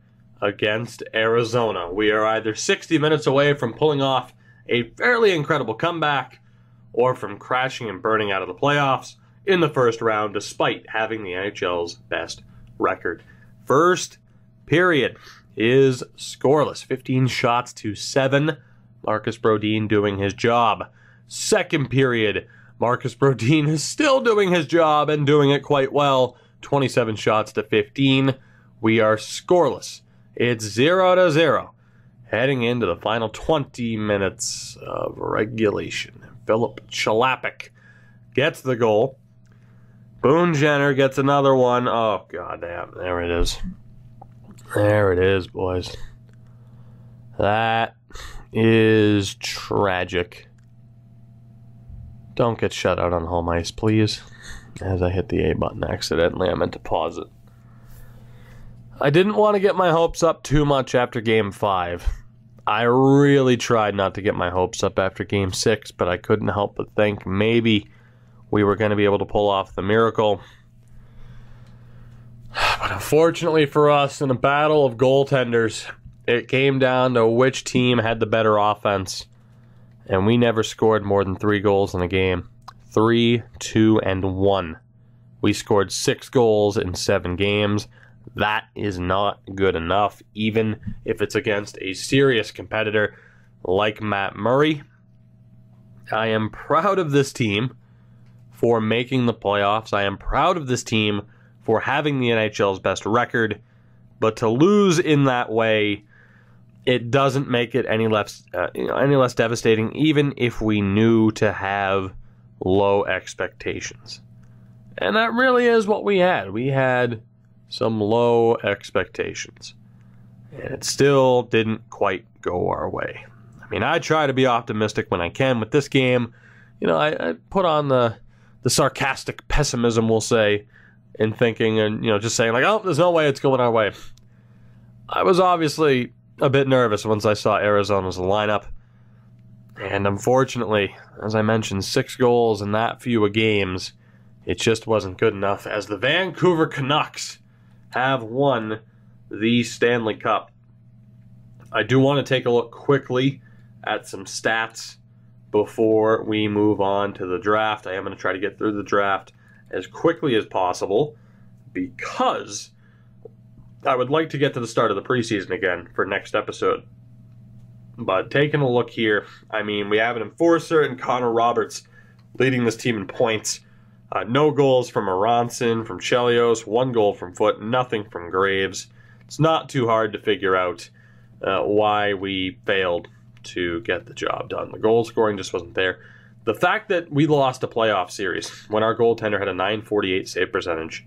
against Arizona. We are either 60 minutes away from pulling off a fairly incredible comeback or from crashing and burning out of the playoffs in the first round despite having the NHL's best record. First period is scoreless. 15 shots to 7. Marcus Brodin doing his job. Second period, Marcus Brodin is still doing his job and doing it quite well. 27 shots to 15. We are scoreless. It's 0-0. Heading into the final 20 minutes of regulation. Philip Chalapik gets the goal. Boone Jenner gets another one. Oh, goddamn. There it is. There it is, boys. That is tragic. Don't get shut out on home ice, please. As I hit the A button accidentally, I meant to pause it. I didn't want to get my hopes up too much after Game 5. I really tried not to get my hopes up after Game 6, but I couldn't help but think maybe we were going to be able to pull off the miracle. But unfortunately for us, in a battle of goaltenders, it came down to which team had the better offense. And we never scored more than 3 goals in a game. 3, 2, and 1. We scored 6 goals in 7 games. That is not good enough, even if it's against a serious competitor like Matt Murray. I am proud of this team for making the playoffs. I am proud of this team for having the NHL's best record. But to lose in that way, it doesn't make it any less devastating, even if we knew to have low expectations. And that really is what we had. We had some low expectations. And it still didn't quite go our way. I mean, I try to be optimistic when I can with this game. You know, I put on the sarcastic pessimism, we'll say, in thinking and, just saying like, oh, there's no way it's going our way. I was obviously a bit nervous once I saw Arizona's lineup. And unfortunately, as I mentioned, 6 goals in that few of games, it just wasn't good enough as the Vancouver Canucks have won the Stanley Cup. I do want to take a look quickly at some stats before we move on to the draft. I am going to try to get through the draft as quickly as possible because I would like to get to the start of the preseason again for next episode. But taking a look here, I mean, we have an enforcer in Connor Roberts leading this team in points. No goals from Aronson, from Chelios, 1 goal from Foote, nothing from Graves. It's not too hard to figure out why we failed to get the job done. The goal scoring just wasn't there. The fact that we lost a playoff series when our goaltender had a .948 save percentage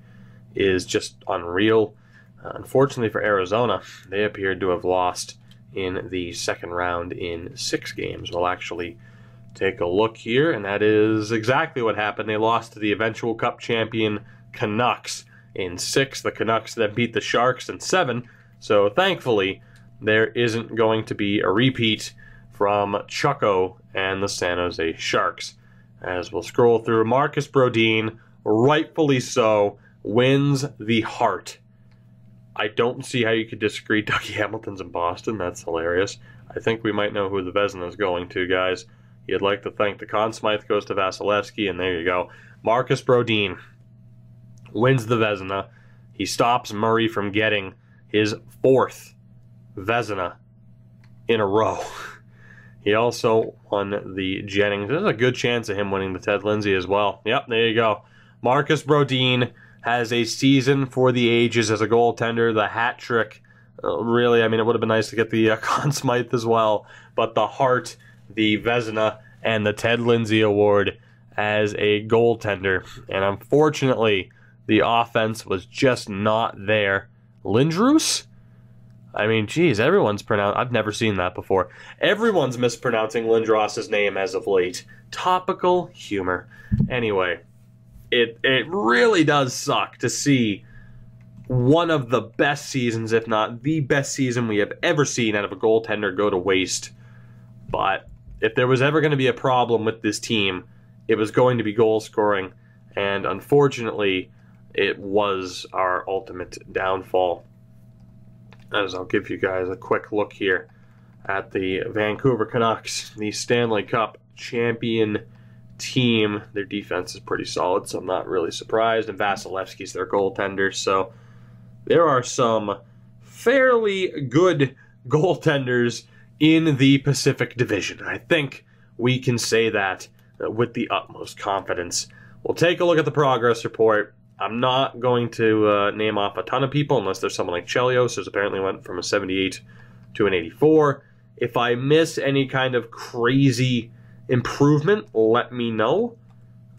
is just unreal. Unfortunately for Arizona, they appeared to have lost in the second round in 6 games. We'll actually take a look here, and that is exactly what happened. They lost to the eventual Cup champion Canucks in 6. The Canucks then beat the Sharks in 7. So thankfully, there isn't going to be a repeat from Chucko and the San Jose Sharks. As we'll scroll through, Marcus Brodin, rightfully so, wins the Hart. I don't see how you could disagree. Dougie Hamilton's in Boston. That's hilarious. I think we might know who the Vezina is going to, guys. You'd like to think the Conn Smythe goes to Vasilevsky, and there you go. Marcus Brodin wins the Vezina. He stops Murray from getting his 4th Vezina in a row. He also won the Jennings. There's a good chance of him winning the Ted Lindsay as well. Yep, there you go. Marcus Brodin has a season for the ages as a goaltender. The hat trick, really, I mean, it would have been nice to get the Conn Smythe as well, but the Hart, the Vezina, and the Ted Lindsay Award as a goaltender. And unfortunately, the offense was just not there. Lindros? I mean, geez, everyone's pronounced. I've never seen that before. Everyone's mispronouncing Lindros' name as of late. Topical humor. Anyway, it really does suck to see one of the best seasons, if not the best season we have ever seen out of a goaltender go to waste. But if there was ever going to be a problem with this team, it was going to be goal scoring. And unfortunately, it was our ultimate downfall. As I'll give you guys a quick look here at the Vancouver Canucks, the Stanley Cup champion team. Their defense is pretty solid, so I'm not really surprised. And Vasilevsky's their goaltender, so there are some fairly good goaltenders in the Pacific Division. I think we can say that with the utmost confidence. We'll take a look at the progress report. I'm not going to name off a ton of people unless there's someone like Chelios, who's apparently went from a 78 to an 84. If I miss any kind of crazy improvement, let me know.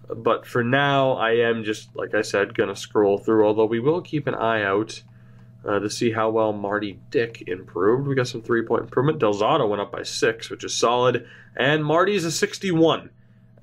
But for now, I am just, like I said, going to scroll through, although we will keep an eye out to see how well Marty Dick improved. We got some 3-point improvement. Del Zotto went up by 6, which is solid. And Marty's a 61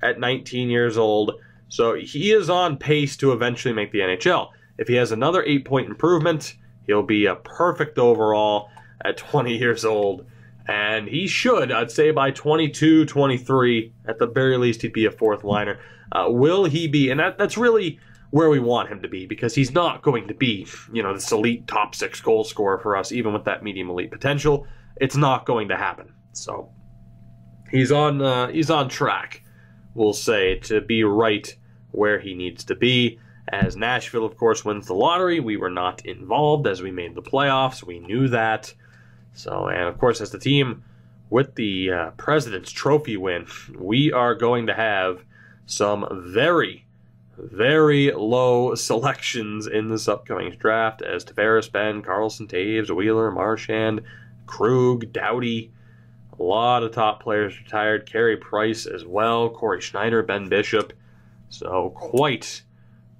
at 19 years old. So he is on pace to eventually make the NHL. If he has another 8-point improvement, he'll be a perfect overall at 20 years old. And he should, I'd say by 22, 23, at the very least, he'd be a 4th liner. Will he be, and that's really where we want him to be, because he's not going to be, this elite top 6 goal scorer for us, even with that medium elite potential. It's not going to happen. So he's on track, we'll say, to be right where he needs to be. As Nashville, of course, wins the lottery, we were not involved as we made the playoffs. We knew that. So, and of course, as the team with the President's Trophy win, we are going to have some very, very low selections in this upcoming draft, as Tavares, Ben, Carlson, Taves, Wheeler, Marchand, Krug, Doughty. A lot of top players retired. Carey Price as well. Corey Schneider, Ben Bishop. So quite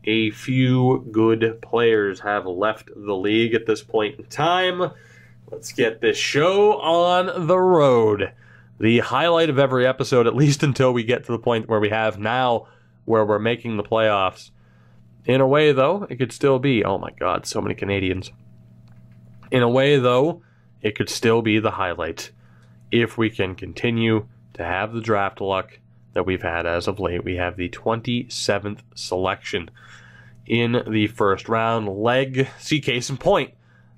a few good players have left the league at this point in time. Let's get this show on the road. The highlight of every episode, at least until we get to the point where we have now, where we're making the playoffs. In a way, though, it could still be, oh my God, so many Canadians. In a way, though, it could still be the highlight if we can continue to have the draft luck that we've had as of late. We have the 27th selection in the first round. See, case in point,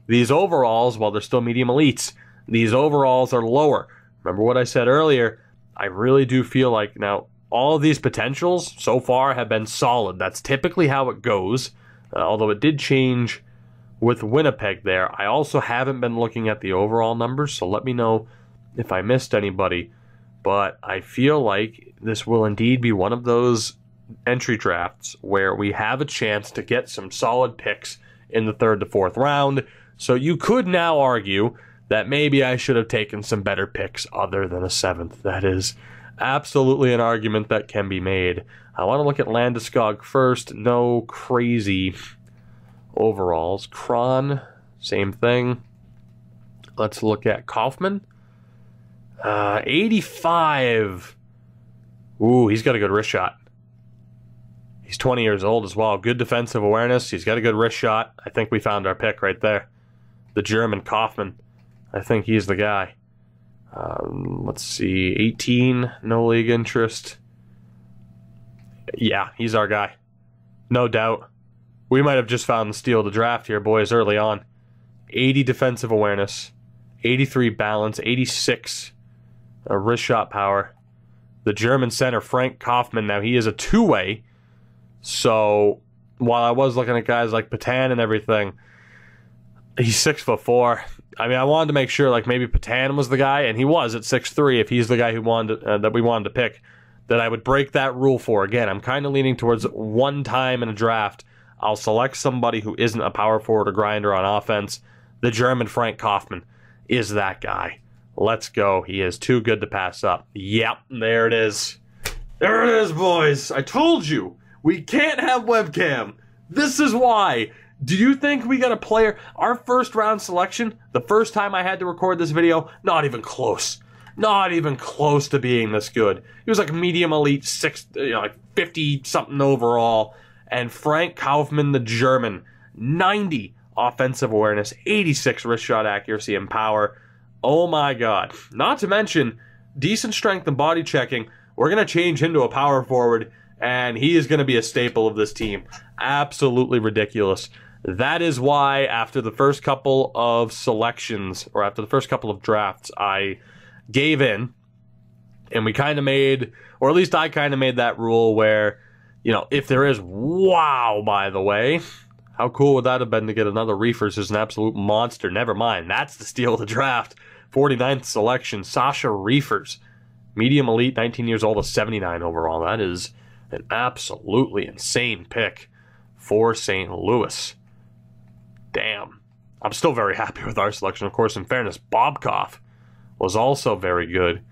these overalls, while they're still medium elites, these overalls are lower. Remember what I said earlier? I really do feel like now all of these potentials so far have been solid. That's typically how it goes, although it did change with Winnipeg there. I also haven't been looking at the overall numbers, so let me know if I missed anybody. But I feel like this will indeed be one of those entry drafts where we have a chance to get some solid picks in the 3rd to 4th round. So you could now argue that maybe I should have taken some better picks other than a 7th. That is absolutely an argument that can be made. I want to look at Landeskog first. No crazy overalls. Kron, same thing. Let's look at Kaufman. 85. Ooh, he's got a good wrist shot. He's 20 years old as well. Good defensive awareness. He's got a good wrist shot. I think we found our pick right there. The German Kaufman. I think he's the guy. Let's see. 18. No league interest. Yeah, he's our guy. No doubt. We might have just found the steal of the draft here, boys, early on. 80 defensive awareness, 83 balance, 86 wrist shot power. The German center, Frank Kaufmann, now he is a two-way. So while I was looking at guys like Patan and everything, he's 6'4". I mean, I wanted to make sure like maybe Patan was the guy, and he was at 6'3". If he's the guy who wanted that we wanted to pick, that I would break that rule for. Again, I'm kind of leaning towards one time in a draft, I'll select somebody who isn't a power forward or grinder on offense. The German Frank Kaufmann is that guy. Let's go. He is too good to pass up. Yep, there it is. There it is, boys. I told you. We can't have webcam. This is why. Do you think we got a player? Our first round selection, the first time I had to record this video, not even close. Not even close to being this good. He was like medium elite, like 50-something overall. And Frank Kaufmann, the German, 90 offensive awareness, 86 wrist shot accuracy and power. Oh my God. Not to mention, decent strength and body checking. We're going to change him to a power forward, and he is going to be a staple of this team. Absolutely ridiculous. That is why after the first couple of selections, or after the first couple of drafts, I gave in, and we kind of made, or at least I kind of made that rule where, you know, if there is, wow, by the way, how cool would that have been to get another Reefers who's an absolute monster? Never mind, that's the steal of the draft. 49th selection, Sasha Reefers. Medium elite, 19 years old, a 79 overall. That is an absolutely insane pick for St. Louis. Damn. I'm still very happy with our selection. Of course, in fairness, Bobkov was also very good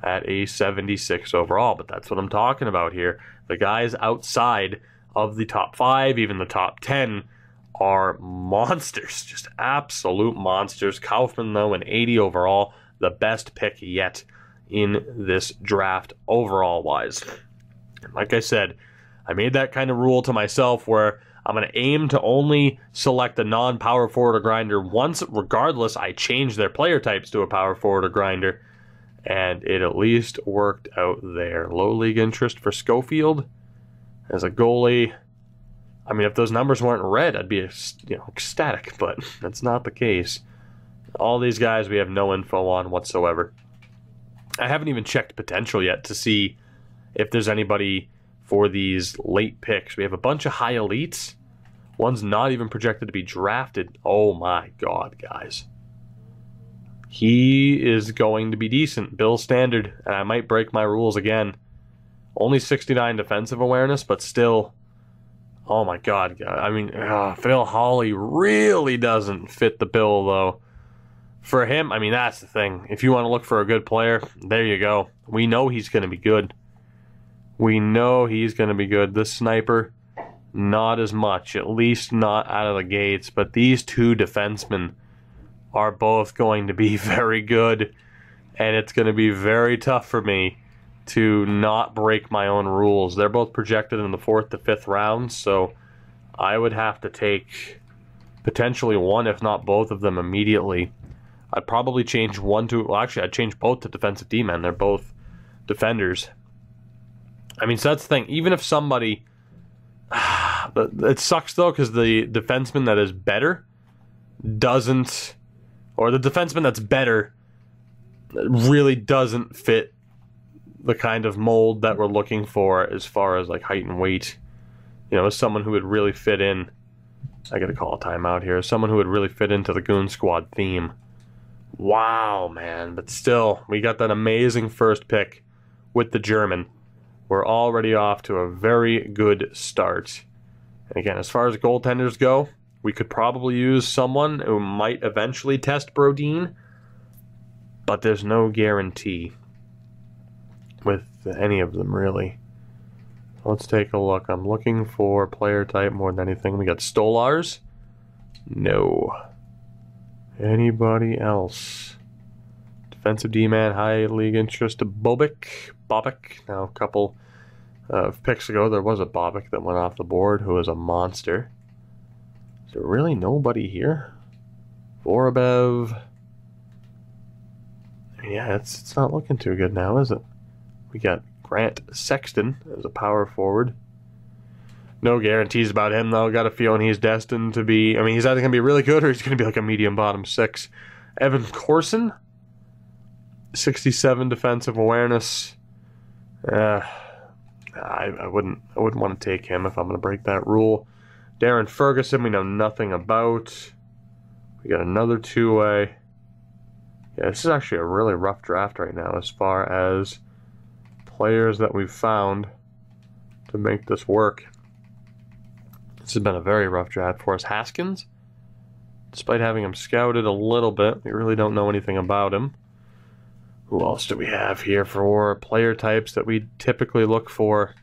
at a 76 overall, but that's what I'm talking about here. The guys outside of the top 5, even the top 10, are monsters. Just absolute monsters. Kaufmann, though, an 80 overall, the best pick yet in this draft overall-wise. Like I said, I made that kind of rule to myself where I'm going to aim to only select a non-power forward or grinder once, regardless, I change their player types to a power forward or grinder. And it at least worked out there. Low league interest for Schofield as a goalie. I mean, if those numbers weren't red, I'd be ecstatic, but that's not the case. All these guys we have no info on whatsoever. I haven't even checked potential yet to see if there's anybody for these late picks. We have a bunch of high elites. One's not even projected to be drafted. Oh my God, guys. He is going to be decent. Bill Standard, and I might break my rules again. Only 69 defensive awareness, but still, oh my God. I mean, Phil Hawley really doesn't fit the bill, though. For him, I mean, that's the thing. If you want to look for a good player, there you go. We know he's going to be good. We know he's going to be good. This sniper, not as much, at least not out of the gates. But these two defensemen are both going to be very good, and it's going to be very tough for me to not break my own rules. They're both projected in the 4th to 5th rounds, so I would have to take potentially one, if not both of them immediately. I'd probably change one to, well, actually, I'd change both to defensive D-men. They're both defenders. I mean, so that's the thing. Even if somebody, it sucks though, because the defenseman that is better doesn't, or the defenseman that's better really doesn't fit the kind of mold that we're looking for as far as like height and weight. You know, as someone who would really fit in, I gotta call a timeout here, as someone who would really fit into the Goon Squad theme. Wow, man. But still, we got that amazing first pick with the German. We're already off to a very good start. And again, as far as goaltenders go, we could probably use someone who might eventually test Brodin, but there's no guarantee with any of them, really. Let's take a look. I'm looking for player type more than anything. We got Stolars. No. Anybody else? Defensive D-man, high league interest. Bobic. Now, a couple of picks ago, there was a Bobic that went off the board who was a monster. Is there really nobody here? Vorobev. Yeah, it's not looking too good now, is it? We got Grant Sexton as a power forward. No guarantees about him, though. Got a feeling he's destined to be... I mean, he's either going to be really good or he's going to be like a medium bottom 6. Evan Corson, 67 defensive awareness. I wouldn't want to take him if I'm going to break that rule. Darren Ferguson, we know nothing about. We got another two-way. Yeah, this is actually a really rough draft right now as far as players that we've found to make this work. This has been a very rough draft for us. Haskins, despite having him scouted a little bit, we really don't know anything about him. Who else do we have here for player types that we typically look for?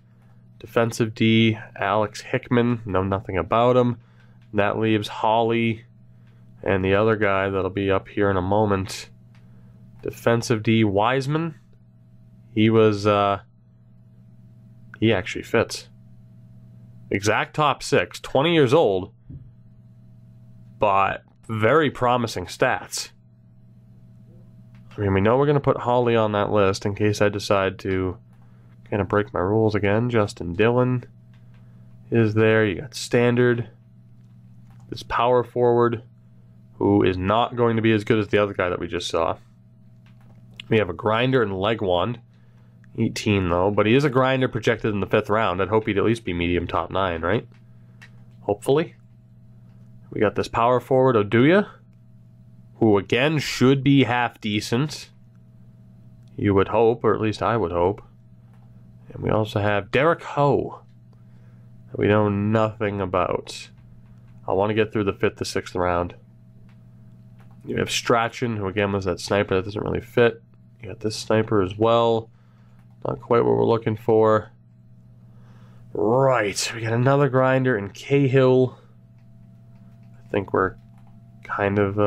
Defensive D, Alex Hickman, know nothing about him. That leaves Holly and the other guy that'll be up here in a moment. Defensive D, Wiseman. He actually fits. Exact top 6, 20 years old, but very promising stats. I mean, we know we're going to put Holly on that list in case I decide to kind of break my rules again. Justin Dillon is there. You got Standard. This power forward, who is not going to be as good as the other guy that we just saw. We have a grinder and Legwand. 18 though, but he is a grinder projected in the 5th round. I'd hope he'd at least be medium top 9, right? Hopefully. We got this power forward, Oduya, who again should be half decent. You would hope, or at least I would hope. And we also have Derek Ho, that we know nothing about. I want to get through the 5th to 6th round. You have Strachan, who again was that sniper that doesn't really fit. You got this sniper as well. Not quite what we're looking for. Right, we got another grinder in Cahill. I think we're kind of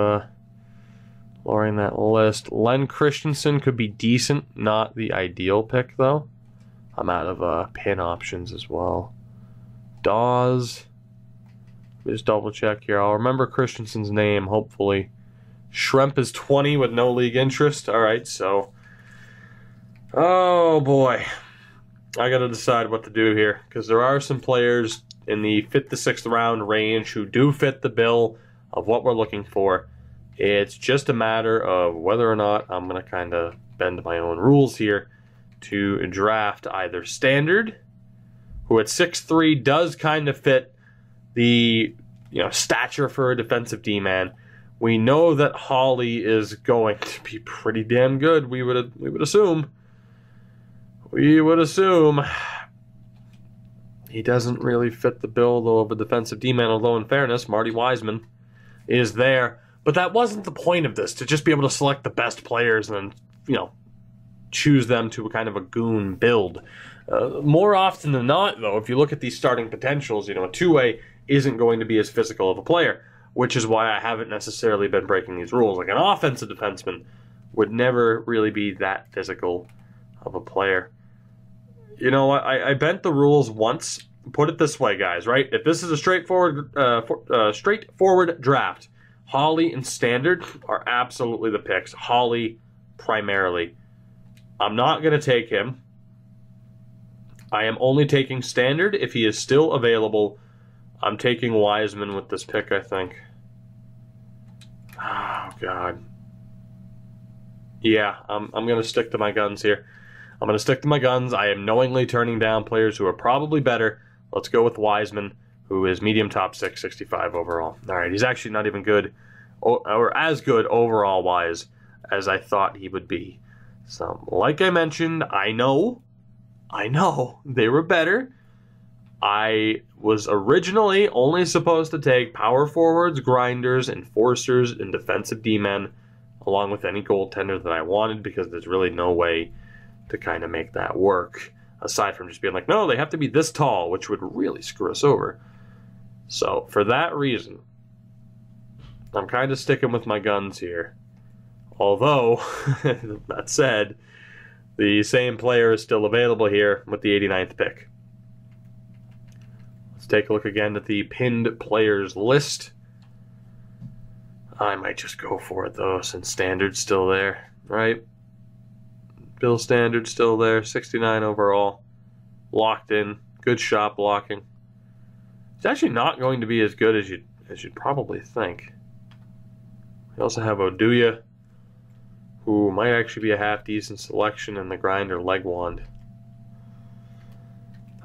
lowering that list. Len Christensen could be decent, not the ideal pick though. I'm out of pin options as well. Dawes. Let me just double check here. I'll remember Christensen's name, hopefully. Schremp is 20 with no league interest. Alright, so... Oh boy, I gotta decide what to do here, because there are some players in the 5th to 6th round range who do fit the bill of what we're looking for. It's just a matter of whether or not I'm gonna kind of bend my own rules here to draft either Standard, who at 6'3" does kind of fit the stature for a defensive D-man. We know that Holly is going to be pretty damn good. We would assume. We would assume. He doesn't really fit the bill, though, of a defensive D-man, although in fairness, Marty Wiseman is there. But that wasn't the point of this, to just be able to select the best players and then, choose them to a kind of a goon build. More often than not, though, if you look at these starting potentials, a two-way isn't going to be as physical of a player, which is why I haven't necessarily been breaking these rules. Like an offensive defenseman would never really be that physical of a player. You know what? I bent the rules once. Put it this way, guys, right? If this is a straightforward draft, Holly and Standard are absolutely the picks. Holly primarily. I'm not going to take him. I am only taking Standard if he is still available. I'm taking Wiseman with this pick, I think. Oh, God. Yeah, I'm going to stick to my guns here. I'm going to stick to my guns. I am knowingly turning down players who are probably better. Let's go with Wiseman, who is medium top 6, 65 overall. All right, he's actually not even good, or as good overall-wise as I thought he would be. So, like I mentioned, I know, they were better. I was originally only supposed to take power forwards, grinders, enforcers, and defensive D-men, along with any goaltender that I wanted, because there's really no way to kind of make that work, aside from just being like, no, they have to be this tall, which would really screw us over. So, for that reason, I'm kind of sticking with my guns here. Although, that said, the same player is still available here with the 89th pick. Let's take a look again at the pinned players list. I might just go for it, though, since Standard's still there, right? Bill Standard still there, 69 overall. Locked in. Good shot blocking. He's actually not going to be as good as you'd probably think. We also have Oduya, who might actually be a half-decent selection in the grinder leg wand.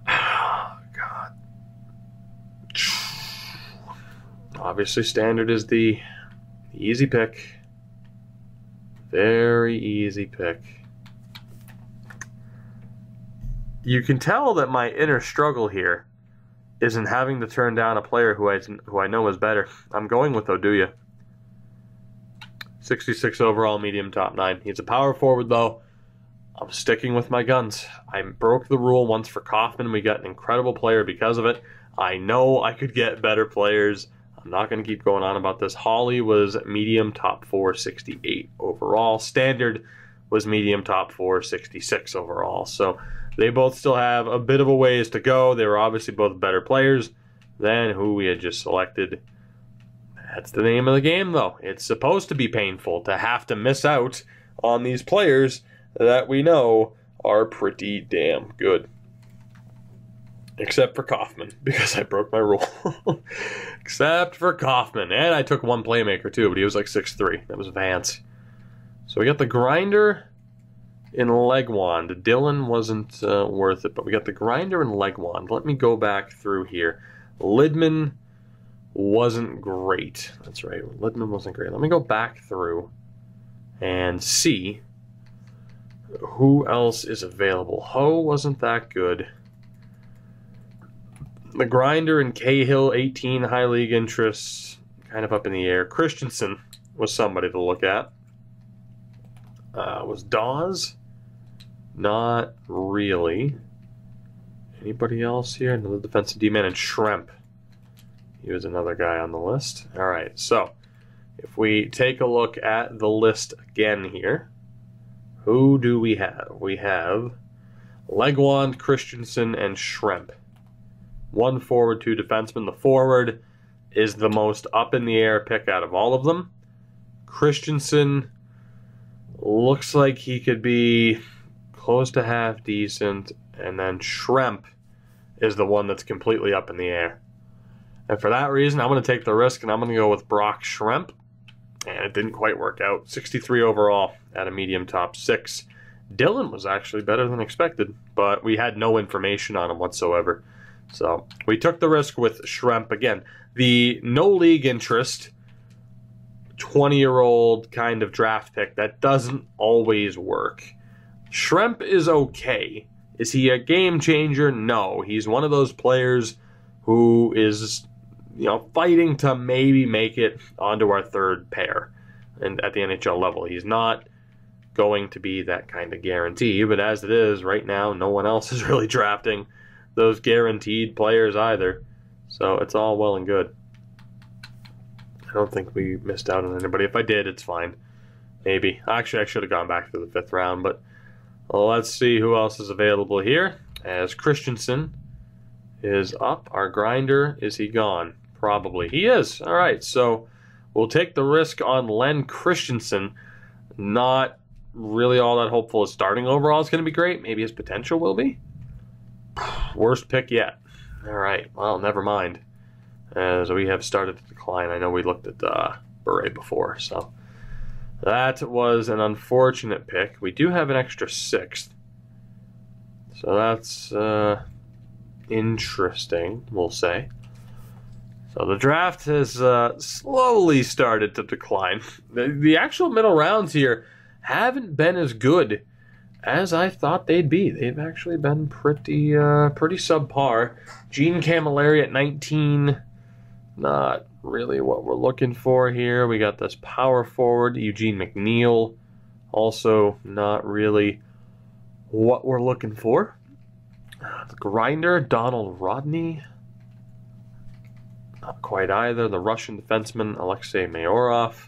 Oh, God. Obviously, standard is the easy pick. Very easy pick. You can tell that my inner struggle here isn't having to turn down a player who I know is better. I'm going with Oduya. 66 overall, medium, top 9. He's a power forward, though. I'm sticking with my guns. I broke the rule once for Kaufman. We got an incredible player because of it. I know I could get better players. I'm not going to keep going on about this. Holly was medium, top 4, 68 overall. Standard was medium, top 4, 66 overall. So they both still have a bit of a ways to go. They were obviously both better players than who we had just selected. That's the name of the game, though. It's supposed to be painful to have to miss out on these players that we know are pretty damn good. Except for Kaufman, because I broke my rule. Except for Kaufman. And I took one playmaker, too, but he was like 6'3". That was Vance. So we got the grinder in leg wand. Dylan wasn't worth it, but we got the grinder and leg wand. Let me go back through here. Lidman wasn't great. That's right. Lidman wasn't great. Let me go back through and see who else is available. Ho wasn't that good. The grinder and Cahill, 18 high league interests, kind of up in the air. Christensen was somebody to look at. Was Dawes? Not really. Anybody else here? Another defensive D-man, and Schremp. He was another guy on the list. All right, so if we take a look at the list again here, who do we have? We have Legwand, Christensen, and Schremp. One forward, two defensemen. The forward is the most up-in-the-air pick out of all of them. Christensen looks like he could be close to half decent, and then Schremp is the one that's completely up in the air. And for that reason, I'm going to take the risk, and I'm going to go with Brock Schremp. And it didn't quite work out. 63 overall at a medium top 6. Dylan was actually better than expected, but we had no information on him whatsoever. So we took the risk with Schremp. Again, the no league interest, 20-year-old kind of draft pick, that doesn't always work. Schremp is okay. Is he a game changer? No. He's one of those players who is, fighting to maybe make it onto our third pair and at the NHL level. He's not going to be that kind of guarantee, but as it is right now, no one else is really drafting those guaranteed players either. So it's all well and good. I don't think we missed out on anybody. If I did, it's fine. Maybe. Actually, I should have gone back to the 5th round, but let's see who else is available here. As Christensen is up. Our grinder, is he gone? Probably. He is. All right, so we'll take the risk on Len Christensen. Not really all that hopeful his starting overall is going to be great. Maybe his potential will be. Worst pick yet. All right, well, never mind. As we have started to decline. I know we looked at Beret before, so that was an unfortunate pick. We do have an extra 6th. So that's interesting, we'll say. So the draft has slowly started to decline. The actual middle rounds here haven't been as good as I thought they'd be. They've actually been pretty subpar. Gene Camilleri at 19, not really what we're looking for here. We got this power forward, Eugene McNeil, also not really what we're looking for. The grinder, Donald Rodney, not quite either. The Russian defenseman, Alexei Mayorov,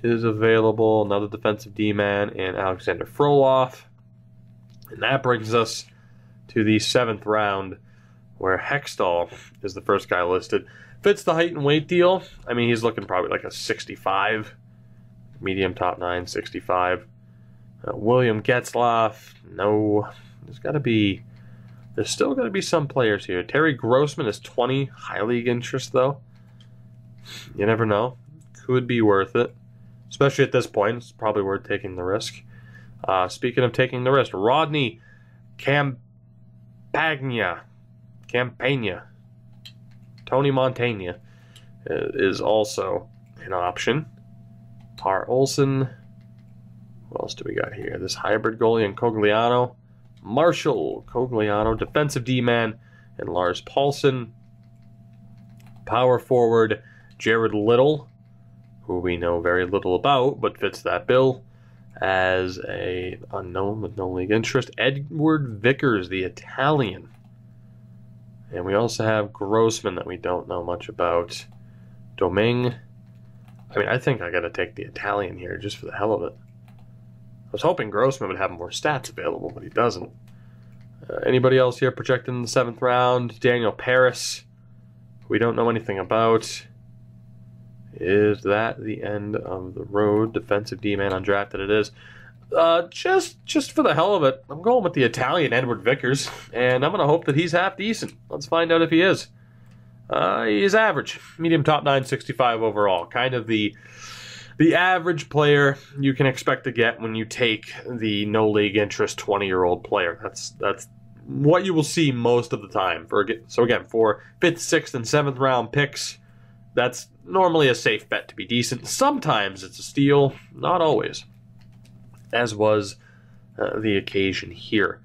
is available. Another defensive D-man in Alexander Frolov. And that brings us to the 7th round, where Hextall is the first guy listed. Fits the height and weight deal. I mean, he's looking probably like a 65. Medium top 9, 65. William Getzlaff, no. There's got to be There's still going to be some players here. Terry Grossman is 20. High league interest, though. You never know. Could be worth it. Especially at this point. It's probably worth taking the risk. Speaking of taking the risk, Rodney Campagna. Tony Montagna is also an option. Par Olsen. What else do we got here? This hybrid goalie and Cogliano. Marshall Cogliano, defensive D-man, and Lars Paulson. Power forward, Jared Little, who we know very little about, but fits that bill as a unknown with no league interest. Edward Vickers, the Italian. And we also have Grossman that we don't know much about. Domingue. I mean, I think I got to take the Italian here just for the hell of it. I was hoping Grossman would have more stats available, but he doesn't. Anybody else here projected in the 7th round? Daniel Paris, who we don't know anything about. Is that the end of the road? Defensive D-man undrafted it is. Just for the hell of it, I'm going with the Italian Edward Vickers, and I'm going to hope that he's half decent. Let's find out if he is. He's average. Medium top 965 overall. Kind of the average player you can expect to get when you take the no league interest 20-year-old player. That's what you will see most of the time. So again, for 5th, 6th, and 7th round picks, that's normally a safe bet to be decent. Sometimes it's a steal, not always, as was the occasion here.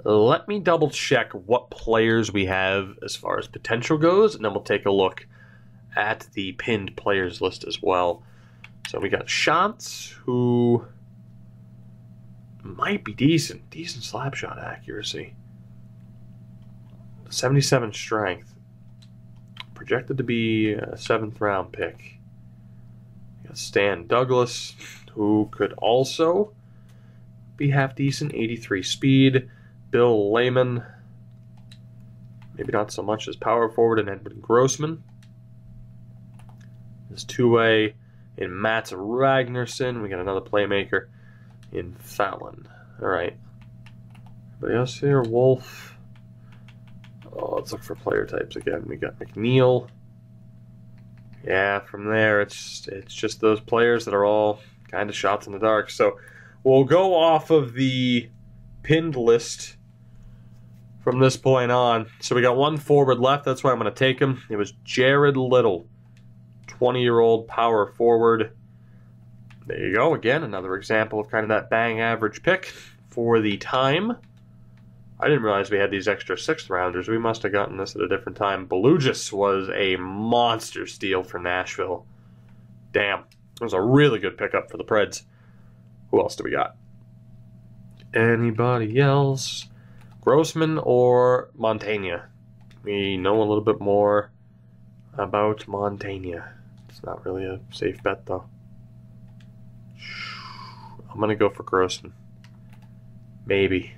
Let me double check what players we have as far as potential goes, and then we'll take a look at the pinned players list as well. So we got Shots, who might be decent slap shot accuracy. 77 strength. Projected to be a 7th round pick. We got Stan Douglas, who could also be half decent. 83 speed. Bill Lehman. Maybe not so much as power forward, and Edwin Grossman. This two-way in Mats Ragnarsson. We got another playmaker in Fallon. All right. Anybody else here? Wolf. Oh, let's look for player types again. We got McNeil. Yeah, from there, it's just those players that are all kind of shots in the dark. So we'll go off of the pinned list from this point on. So we got one forward left. That's why I'm going to take him. It was Jared Little, 20-year-old power forward. There you go. Again, another example of kind of that bang average pick for the time. I didn't realize we had these extra 6th rounders. We must have gotten this at a different time. Belugis was a monster steal for Nashville. Damn. It was a really good pickup for the Preds. Who else do we got? Anybody else? Grossman or Montagna? We know a little bit more about Montagna. It's not really a safe bet, though. I'm going to go for Grossman. Maybe.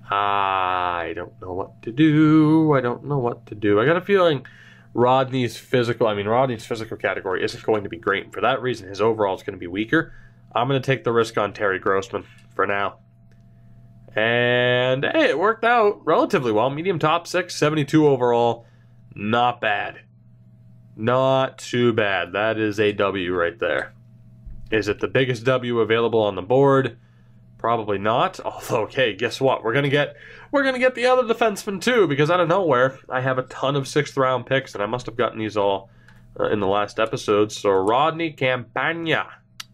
I don't know what to do. I got a feeling Rodney's physical category isn't going to be great. And for that reason, his overall is going to be weaker. I'm going to take the risk on Terry Grossman for now. And, hey, it worked out relatively well. Medium top 6, 72 overall. Not bad. Not too bad. That is a W right there. Is it the biggest W available on the board? Probably not. Although, okay, guess what? We're gonna get the other defenseman too, because out of nowhere, I have a ton of 6th round picks, and I must have gotten these all in the last episode. So Rodney Campagna,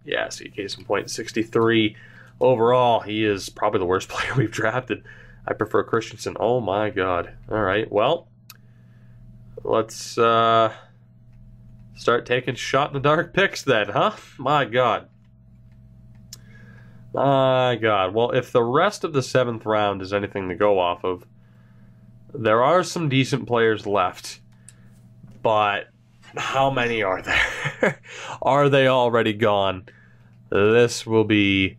yeah, see, case in point, 63 overall. He is probably the worst player we've drafted. I prefer Christensen. Oh my God. All right, well, let's start taking shot in the dark picks then, huh? My God. My God. Well, if the rest of the 7th round is anything to go off of, there are some decent players left. But how many are there? Are they already gone? This will be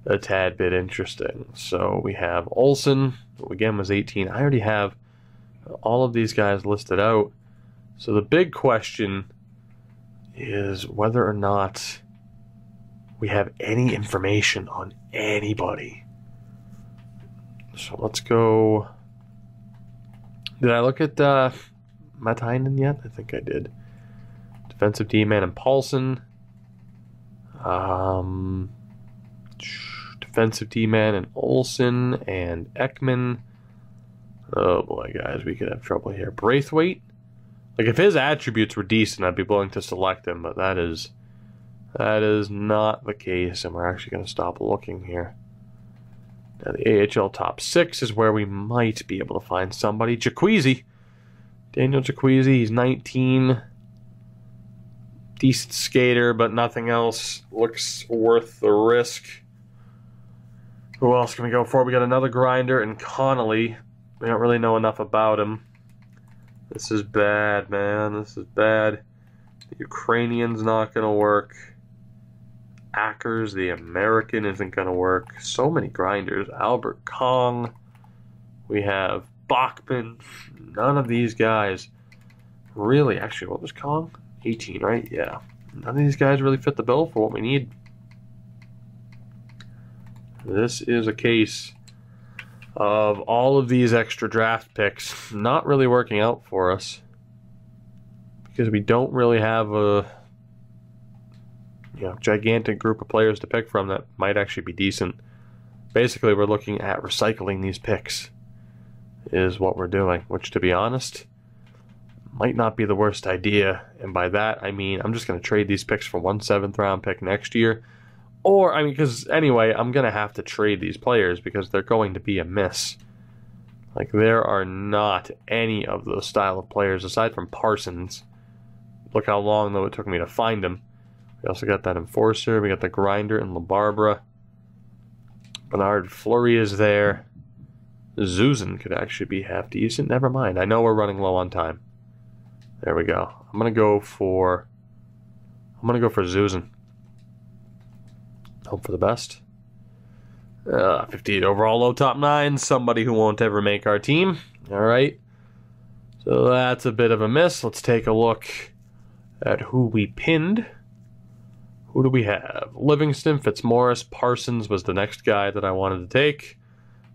a tad bit interesting. So we have Olsen, who again was 18. I already have all of these guys listed out. So the big question is whether or not we have any information on anybody. So let's go Did I look at Matainen yet? I think I did. Defensive D-man and Paulson. Defensive D-man and Olsen and Ekman. Oh boy, guys, we could have trouble here. Braithwaite. Like, if his attributes were decent, I'd be willing to select him, but that is not the case, and we're actually going to stop looking here. Now, the AHL top 6 is where we might be able to find somebody. Jacquizzi. Daniel Jacquizzi, he's 19. Decent skater, but nothing else looks worth the risk. Who else can we go for? We got another grinder and Connolly. We don't really know enough about him. This is bad, man. This is bad. The Ukrainian's not going to work. Ackers, the American, isn't going to work. So many grinders. Albert Kong. We have Bachman. None of these guys really. Actually, what was Kong? 18, right? Yeah. None of these guys really fit the bill for what we need. This is a case of all of these extra draft picks not really working out for us, because we don't really have a gigantic group of players to pick from that might actually be decent. Basically, we're looking at recycling these picks is what we're doing, which, to be honest, might not be the worst idea. And by that, I mean I'm just going to trade these picks for 1 7th-round pick next year. Or, I mean, because anyway, I'm going to have to trade these players because they're going to be a miss. Like, there are not any of those style of players aside from Parsons. Look how long, though, it took me to find him. We also got that Enforcer. We got the Grinder and LaBarbera. Bernard Fleury is there. Zuzan could actually be half decent. Never mind. I know we're running low on time. There we go. I'm gonna go for Zuzan. Hope for the best. 58 overall, low top 9. Somebody who won't ever make our team. All right. So that's a bit of a miss. Let's take a look at who we pinned. Who do we have? Livingston, Fitzmaurice, Parsons was the next guy that I wanted to take.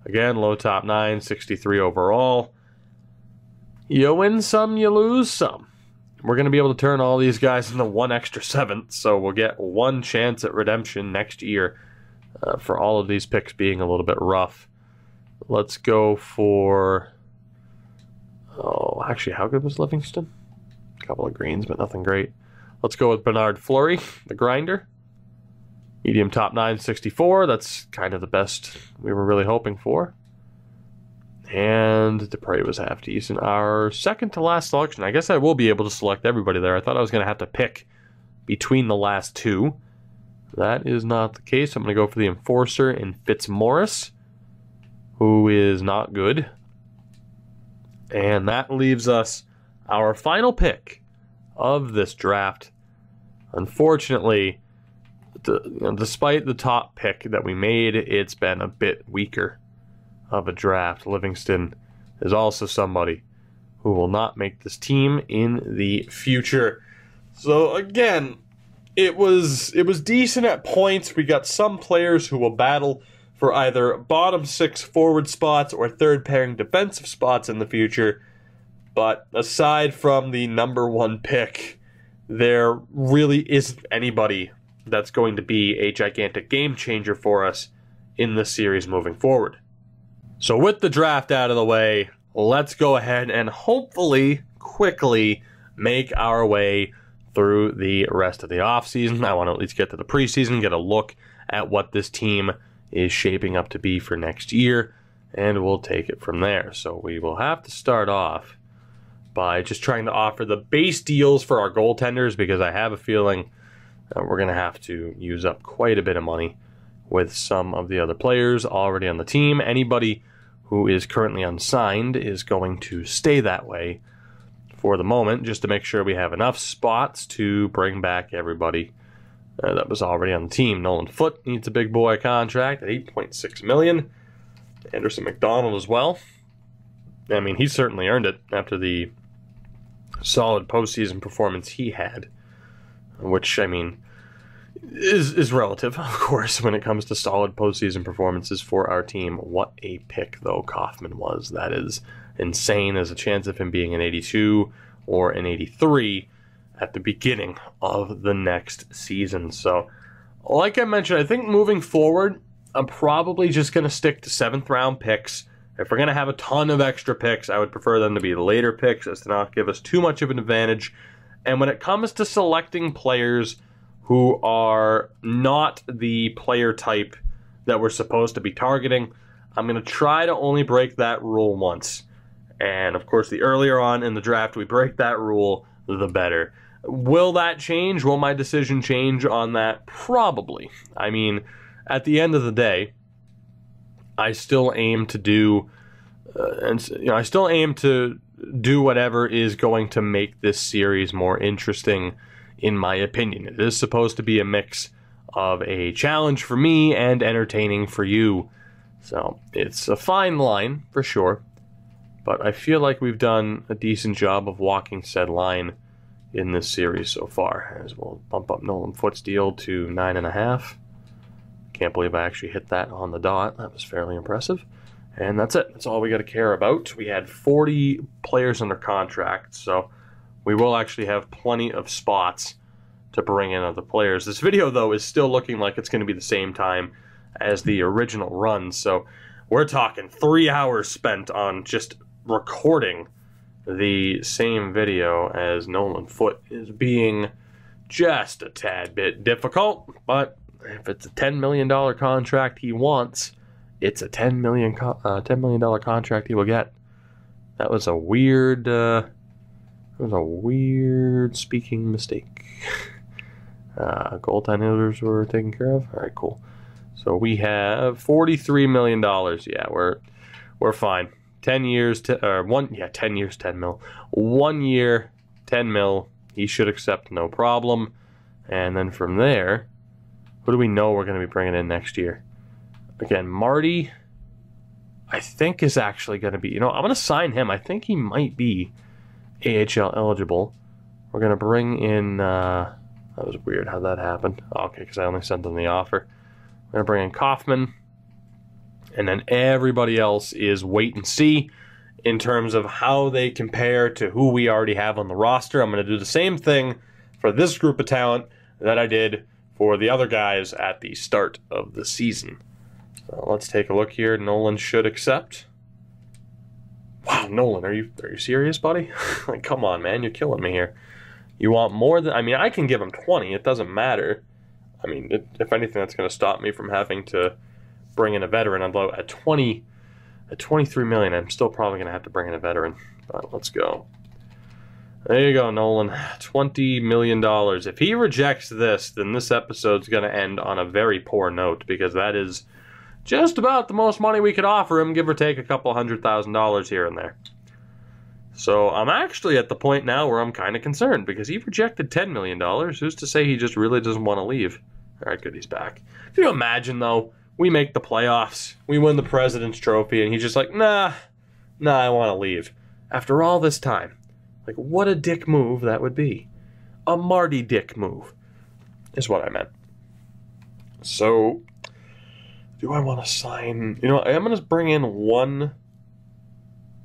Again, low top 9, 63 overall. You win some, you lose some. We're going to be able to turn all these guys into 1 extra 7th, so we'll get 1 chance at redemption next year for all of these picks being a little bit rough. Let's go for... Oh, actually, how good was Livingston? A couple of greens, but nothing great. Let's go with Bernard Fleury, the grinder. Medium top 9, 64. That's kind of the best we were really hoping for. And Dupre was half decent. Our second to last selection. I guess I will be able to select everybody there. I thought I was going to have to pick between the last 2. That is not the case. I'm going to go for the Enforcer in Fitzmaurice, who is not good. And that leaves us our final pick of this draft. Unfortunately, despite the top pick that we made, it's been a bit weaker of a draft. Livingston is also somebody who will not make this team in the future. So again, it was decent at points. We got some players who will battle for either bottom 6 forward spots or third pairing defensive spots in the future. But aside from the number 1 pick, there really isn't anybody that's going to be a gigantic game changer for us in this series moving forward. So with the draft out of the way, let's go ahead and hopefully quickly make our way through the rest of the offseason. I want to at least get to the preseason, get a look at what this team is shaping up to be for next year, and we'll take it from there. So we will have to start off by just trying to offer the base deals for our goaltenders, because I have a feeling we're going to have to use up quite a bit of money with some of the other players already on the team. Anybody who is currently unsigned is going to stay that way for the moment, just to make sure we have enough spots to bring back everybody that was already on the team. Nolan Foote needs a big boy contract at $8.6 million. Anderson McDonald as well. I mean, he certainly earned it after the solid postseason performance he had, which, I mean, is relative, of course, when it comes to solid postseason performances for our team. What a pick, though, Kaufman was. That is insane as a chance of him being an 82 or an 83 at the beginning of the next season. So, like I mentioned, I think moving forward, I'm probably just going to stick to 7th round picks. If we're going to have a ton of extra picks, I would prefer them to be later picks as to not give us too much of an advantage. And when it comes to selecting players who are not the player type that we're supposed to be targeting, I'm going to try to only break that rule once. And of course, the earlier on in the draft we break that rule, the better. Will that change? Will my decision change on that? Probably. I mean, at the end of the day, I still aim to do, I still aim to do whatever is going to make this series more interesting, in my opinion. It is supposed to be a mix of a challenge for me and entertaining for you. So it's a fine line for sure, but I feel like we've done a decent job of walking said line in this series so far. As we'll bump up Nolan Foote's deal to 9.5. Can't believe I actually hit that on the dot. That was fairly impressive. And that's it. That's all we got to care about. We had 40 players under contract, so we will actually have plenty of spots to bring in other players. This video, though, is still looking like it's going to be the same time as the original run, so we're talking 3 hours spent on just recording the same video as Nolan Foote is being just a tad bit difficult, but if it's a $10 million contract he wants, it's a $10 million contract he will get. That was a weird speaking mistake. Goaltenders were taken care of. All right, cool. So we have $43 million. Yeah, we're fine. 10 years, 10 years, 10 mil. 1 year, 10 mil. He should accept no problem. And then from there, who do we know we're going to be bringing in next year? Again, Marty, I think is actually going to be, I'm going to sign him. I think he might be AHL eligible. We're going to bring in, that was weird how that happened. Oh, okay, because I only sent them the offer. We're going to bring in Kaufman. And then everybody else is wait and see in terms of how they compare to who we already have on the roster. I'm going to do the same thing for this group of talent that I did for the other guys at the start of the season. So let's take a look here. Nolan should accept. Wow, Nolan, are you serious, buddy? Like, come on, man, you're killing me here. You want more than... I mean, I can give him 20. It doesn't matter. I mean, if anything, that's going to stop me from having to bring in a veteran. Although at 23 million, I'm still probably going to have to bring in a veteran. But let's go. There you go, Nolan. $20 million. If he rejects this, then this episode's going to end on a very poor note, because that is just about the most money we could offer him, give or take a couple $100,000 here and there. So I'm actually at the point now where I'm kind of concerned, because he rejected $10 million. Who's to say he just really doesn't want to leave? All right, good, he's back. Can you imagine, though, we make the playoffs, we win the President's Trophy, and he's just like, nah, I want to leave. After all this time. Like, what a dick move that would be. A Marty dick move is what I meant. So, do I want to sign... I'm going to bring in one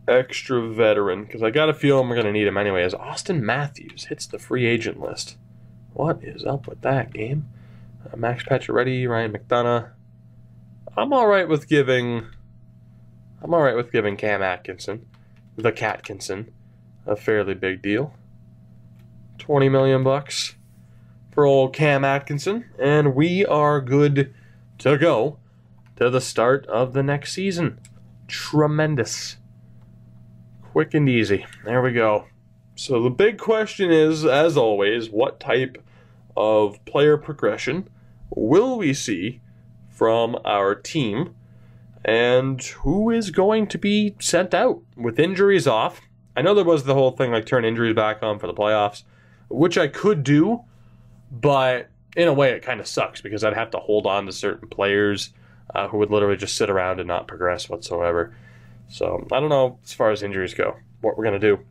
extra veteran, because I got a feeling we're going to need him anyway, as Austin Matthews hits the free agent list. What is up with that, game? Max Pacioretty, Ryan McDonough. I'm all right with giving Cam Atkinson, the Catkinson, a fairly big deal. $20 million for old Cam Atkinson, and we are good to go to the start of the next season. Tremendous. Quick and easy. There we go. So the big question is, as always, what type of player progression will we see from our team, and who is going to be sent out with injuries off? I know there was the whole thing like turn injuries back on for the playoffs, which I could do, but in a way it kind of sucks, because I'd have to hold on to certain players who would literally just sit around and not progress whatsoever. So I don't know, as far as injuries go, what we're going to do.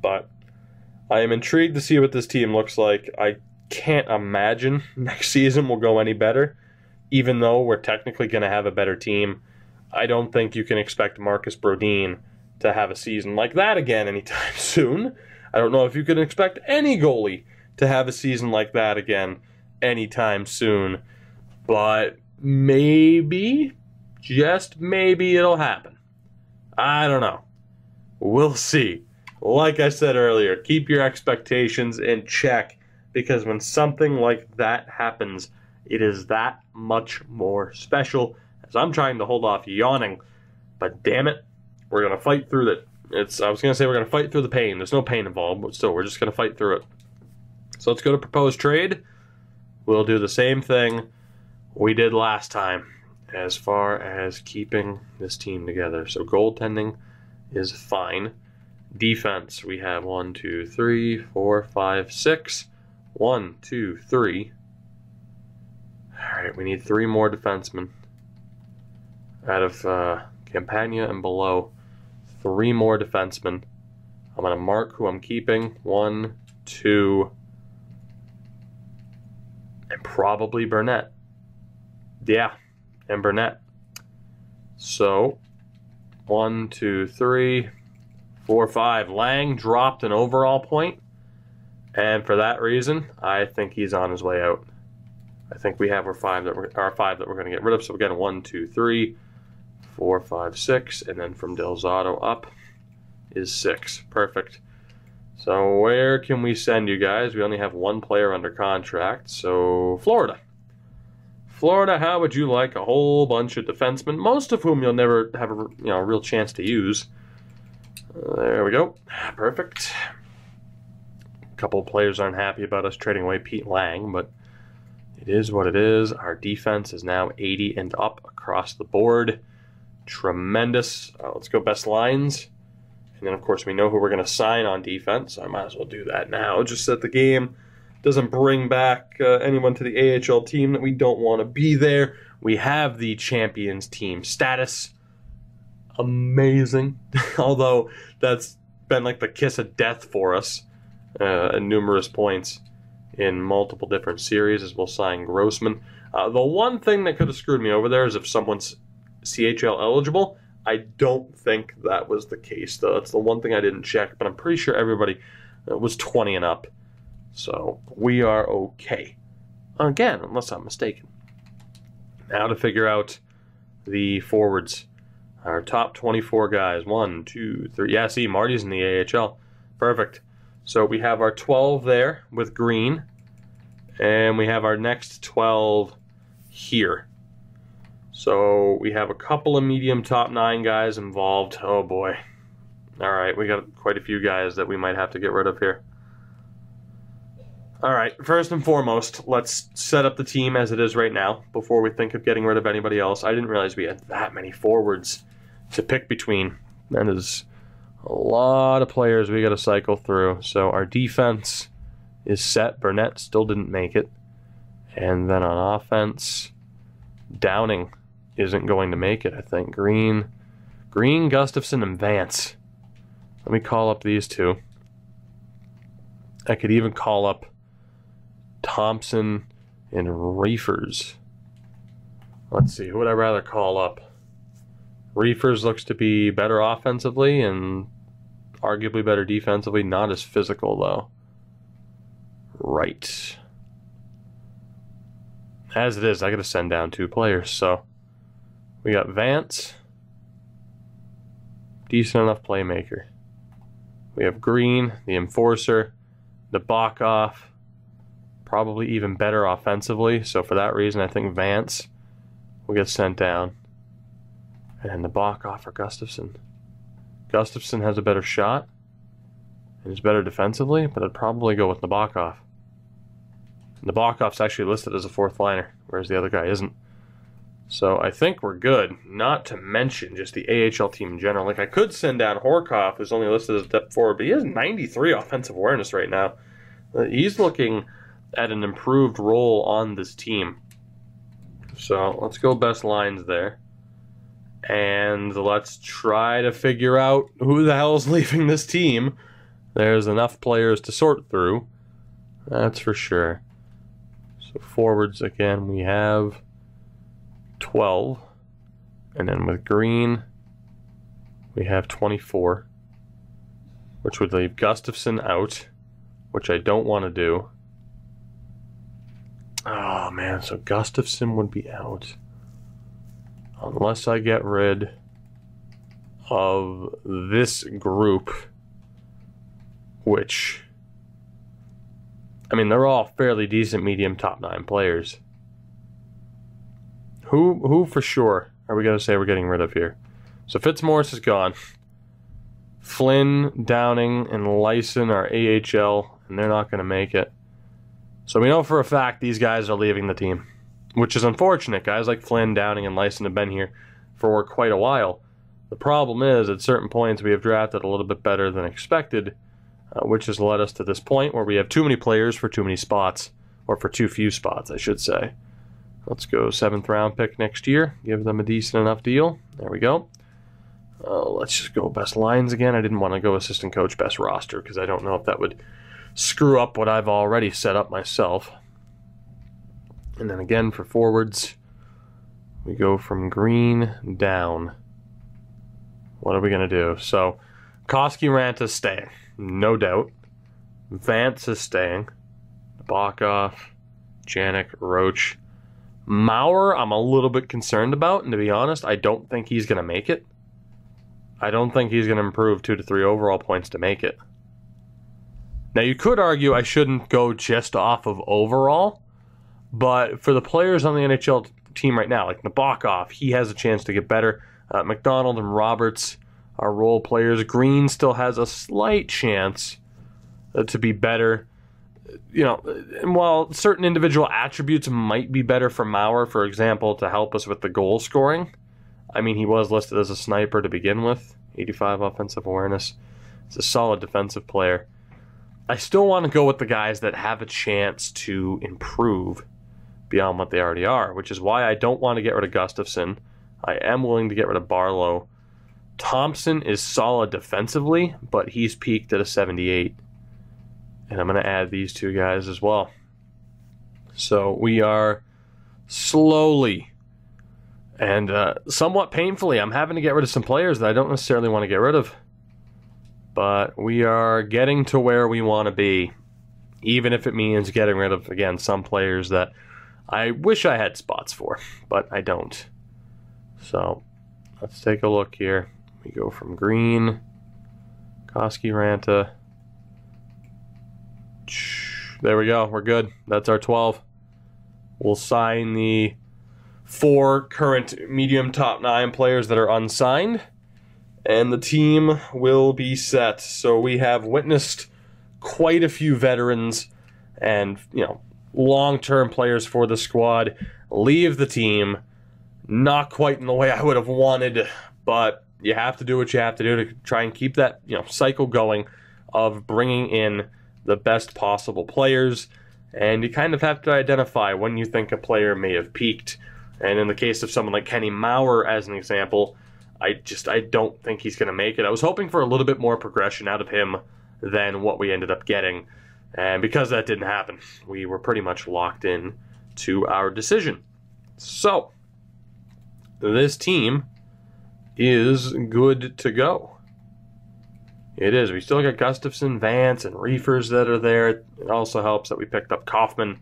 But I am intrigued to see what this team looks like. I can't imagine next season will go any better, even though we're technically going to have a better team. I don't think you can expect Marcus Brodin to have a season like that again anytime soon. I don't know if you can expect any goalie to have a season like that again anytime soon. But maybe, just maybe it'll happen. I don't know. We'll see. Like I said earlier, keep your expectations in check, because when something like that happens, it is that much more special. As I'm trying to hold off yawning, but damn it, we're going to fight through it. I was going to say we're going to fight through the pain. There's no pain involved, but still, we're just going to fight through it. So let's go to proposed trade. We'll do the same thing we did last time as far as keeping this team together. So goaltending is fine. Defense, we have 1, 2, 3, 4, 5, 6. 1, 2, 3. All right, we need 3 more defensemen. Out of Campagna and below, 3 more defensemen. I'm going to mark who I'm keeping. 1, 2, and probably Burnett. Yeah, and Burnett. So, 1, 2, 3, 4, 5. Lang dropped an overall point, and for that reason, I think he's on his way out. I think we have our 5 that we're going to get rid of. So again, 1, 2, 3, 4, 5, 6, and then from Del Zotto up is 6. Perfect. So where can we send you guys? We only have 1 player under contract, so Florida. Florida, how would you like a whole bunch of defensemen, most of whom you'll never have a real chance to use? There we go. Perfect. A couple of players aren't happy about us trading away Pete Lang, but it is what it is. Our defense is now 80 and up across the board. Tremendous. Let's go best lines. And then, of course, we know who we're going to sign on defense. So I might as well do that now, just so that the game doesn't bring back anyone to the AHL team that we don't want to be there. We have the champions team status. Amazing. Although that's been like the kiss of death for us at numerous points in multiple different series, as we'll sign Grossman. The one thing that could have screwed me over there is if someone's CHL eligible. I don't think that was the case, though. That's the one thing I didn't check, but I'm pretty sure everybody was 20 and up. So we are okay. Again, unless I'm mistaken. Now to figure out the forwards. Our top 24 guys. 1, 2, 3. Yeah, see, Marty's in the AHL. Perfect. So we have our 12 there with Green. And we have our next 12 here. So we have a couple of medium top 9 guys involved. Oh boy. Alright, we got quite a few guys that we might have to get rid of here. Alright, first and foremost, let's set up the team as it is right now before we think of getting rid of anybody else. I didn't realize we had that many forwards to pick between. That is a lot of players we got to cycle through. So our defense is set. Burnett still didn't make it. And then on offense, Downing isn't going to make it, I think. Green, Gustafson, and Vance. Let me call up these 2. I could even call up Thompson and Reefers. Let's see, who would I rather call up? Reefers looks to be better offensively and arguably better defensively. Not as physical, though. Right. As it is, I got to send down 2 players, so we got Vance, decent enough playmaker. We have Green, the enforcer, Nabokov, probably even better offensively, so for that reason I think Vance will get sent down. And then Nabokov or Gustafson. Gustafson has a better shot and is better defensively, but I'd probably go with Nabokov. Nabokov's actually listed as a 4th liner, whereas the other guy isn't. So I think we're good, not to mention just the AHL team in general. Like, I could send down Horkoff, who's only listed as a depth forward, but he has 93 offensive awareness right now. He's looking at an improved role on this team. So let's go best lines there. And let's try to figure out who the hell's leaving this team. There's enough players to sort through, that's for sure. So forwards, again, we have 12. And then with Green, We have 24, which would leave Gustafsson out, which I don't want to do. Oh, man, so Gustafsson would be out. Unless I get rid of this group, which, I mean, they're all fairly decent medium top 9 players. Who for sure are we going to say we're getting rid of here? So Fitzmaurice is gone. Flynn, Downing, and Lyson are AHL, and they're not going to make it. So we know for a fact these guys are leaving the team, which is unfortunate. Guys like Flynn, Downing, and Lyson have been here for quite a while. The problem is, at certain points, we have drafted a little bit better than expected, which has led us to this point where we have too many players for too many spots, or for too few spots, I should say. Let's go 7th round pick next year. Give them a decent enough deal. There we go. Let's just go best lines again. I didn't want to go assistant coach best roster because I don't know if that would screw up what I've already set up myself. And then again for forwards, we go from green down. What are we going to do? So Koski is staying, no doubt. Vance is staying. Bakov, Janik, Roach. Maurer, I'm a little bit concerned about, and to be honest, I don't think he's going to make it. I don't think he's going to improve 2 to 3 overall points to make it. Now, you could argue I shouldn't go just off of overall, but for the players on the NHL team right now, like Nabokov, he has a chance to get better. McDonald and Roberts are role players. Green still has a slight chance to be better. You know, and while certain individual attributes might be better for Maurer, for example, to help us with the goal scoring, I mean, he was listed as a sniper to begin with, 85 offensive awareness. He's a solid defensive player. I still want to go with the guys that have a chance to improve beyond what they already are, which is why I don't want to get rid of Gustafsson. I am willing to get rid of Barlow. Thompson is solid defensively, but he's peaked at a 78. And I'm going to add these 2 guys as well. So we are slowly and somewhat painfully, I'm having to get rid of some players that I don't necessarily want to get rid of. But we are getting to where we want to be, even if it means getting rid of, again, some players that I wish I had spots for, but I don't. So let's take a look here. We go from green, Koski Ranta. There we go. We're good. That's our 12. We'll sign the 4 current medium top 9 players that are unsigned, and the team will be set. So we have witnessed quite a few veterans and, you know, long-term players for the squad leave the team. Not quite in the way I would have wanted, but you have to do what you have to do to try and keep that, you know, cycle going of bringing in the best possible players. And you kind of have to identify when you think a player may have peaked. And in the case of someone like Kenny Maurer, as an example, I don't think he's going to make it. I was hoping for a little bit more progression out of him than what we ended up getting. And because that didn't happen, we were pretty much locked in to our decision. So, this team is good to go. It is. We still got Gustafsson, Vance, and Reefers that are there. It also helps that we picked up Kaufman,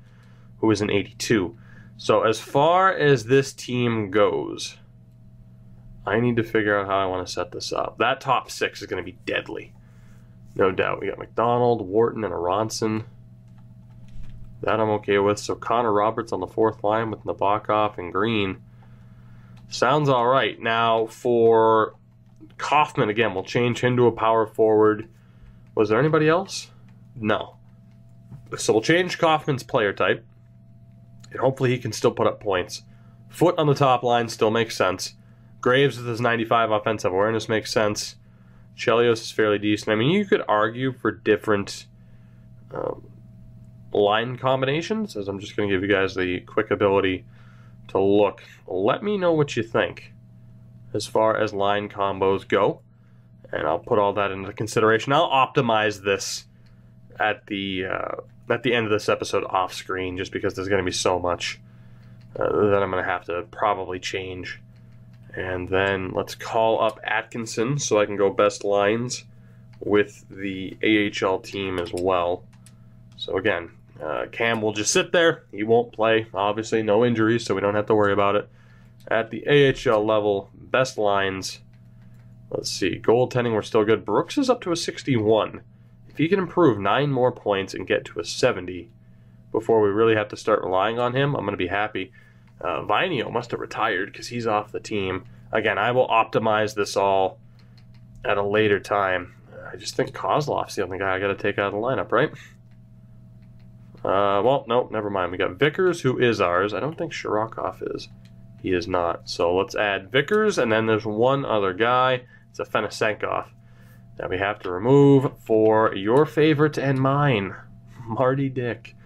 who is an 82. So as far as this team goes, I need to figure out how I want to set this up. That top 6 is going to be deadly. No doubt. We got McDonald, Wharton, and Aronson. That I'm okay with. So Connor Roberts on the 4th line with Nabokov and Green. Sounds all right. Now for Kaufman, again, we'll change him to a power forward. Was there anybody else? No. So we'll change Kaufman's player type, and hopefully he can still put up points. Foot on the top line still makes sense. Graves with his 95 offensive awareness makes sense. Chelios is fairly decent. I mean, you could argue for different line combinations, as I'm just going to give you guys the quick ability to look. Let me know what you think as far as line combos go, and I'll put all that into consideration. I'll optimize this at the end of this episode off screen, just because there's going to be so much that I'm going to have to probably change And then let's call up Atkinson so I can go best lines with the AHL team as well. So again, Cam will just sit there. He won't play. Obviously, no injuries, so we don't have to worry about it. At the AHL level, best lines. Let's see. Goaltending, we're still good. Brooks is up to a 61. If he can improve 9 more points and get to a 70 before we really have to start relying on him, I'm going to be happy. Vinio must have retired because he's off the team. Again, I will optimize this all at a later time. I just think Kozlov's the only guy I got to take out of the lineup, right? Well, no, never mind. We got Vickers, who is ours. I don't think Shirokov is. He is not. So let's add Vickers, and then there's one other guy. It's a Fenisenkov that we have to remove for your favorite and mine. Marty Dick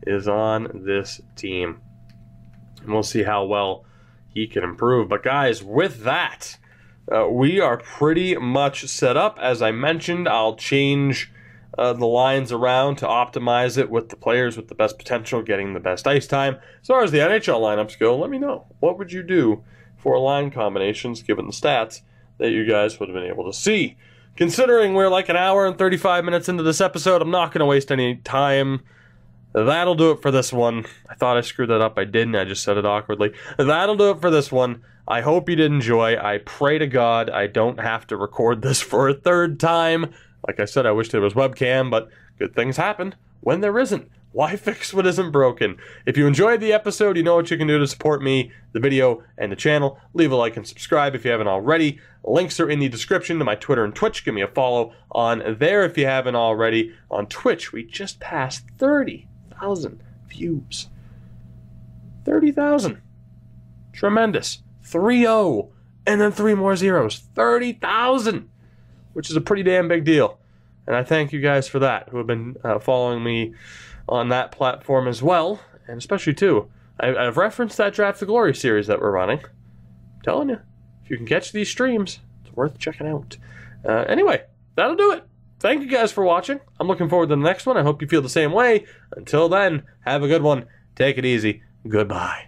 is on this team. And we'll see how well he can improve. But guys, with that, we are pretty much set up. As I mentioned, I'll change the lines around to optimize it with the players with the best potential, getting the best ice time. As far as the NHL lineups go, let me know. What would you do for line combinations, given the stats that you guys would have been able to see? Considering we're like an hour and 35 minutes into this episode, I'm not going to waste any time. That'll do it for this one. I thought I screwed that up. I didn't. I just said it awkwardly. That'll do it for this one. I hope you did enjoy. I pray to God I don't have to record this for a third time. Like I said, I wish there was webcam, but good things happen when there isn't. Why fix what isn't broken? If you enjoyed the episode, you know what you can do to support me, the video, and the channel. Leave a like and subscribe if you haven't already. Links are in the description to my Twitter and Twitch. Give me a follow on there if you haven't already. On Twitch, we just passed 30,000 views. 30,000. Tremendous. 3-0. And then 3 more zeros. 30,000. Which is a pretty damn big deal. And I thank you guys for that, who have been following me on that platform as well. And especially, too, I've referenced that Draft to Glory series that we're running. I'm telling you, if you can catch these streams, it's worth checking out. Anyway, that'll do it. Thank you guys for watching. I'm looking forward to the next one. I hope you feel the same way. Until then, have a good one. Take it easy. Goodbye.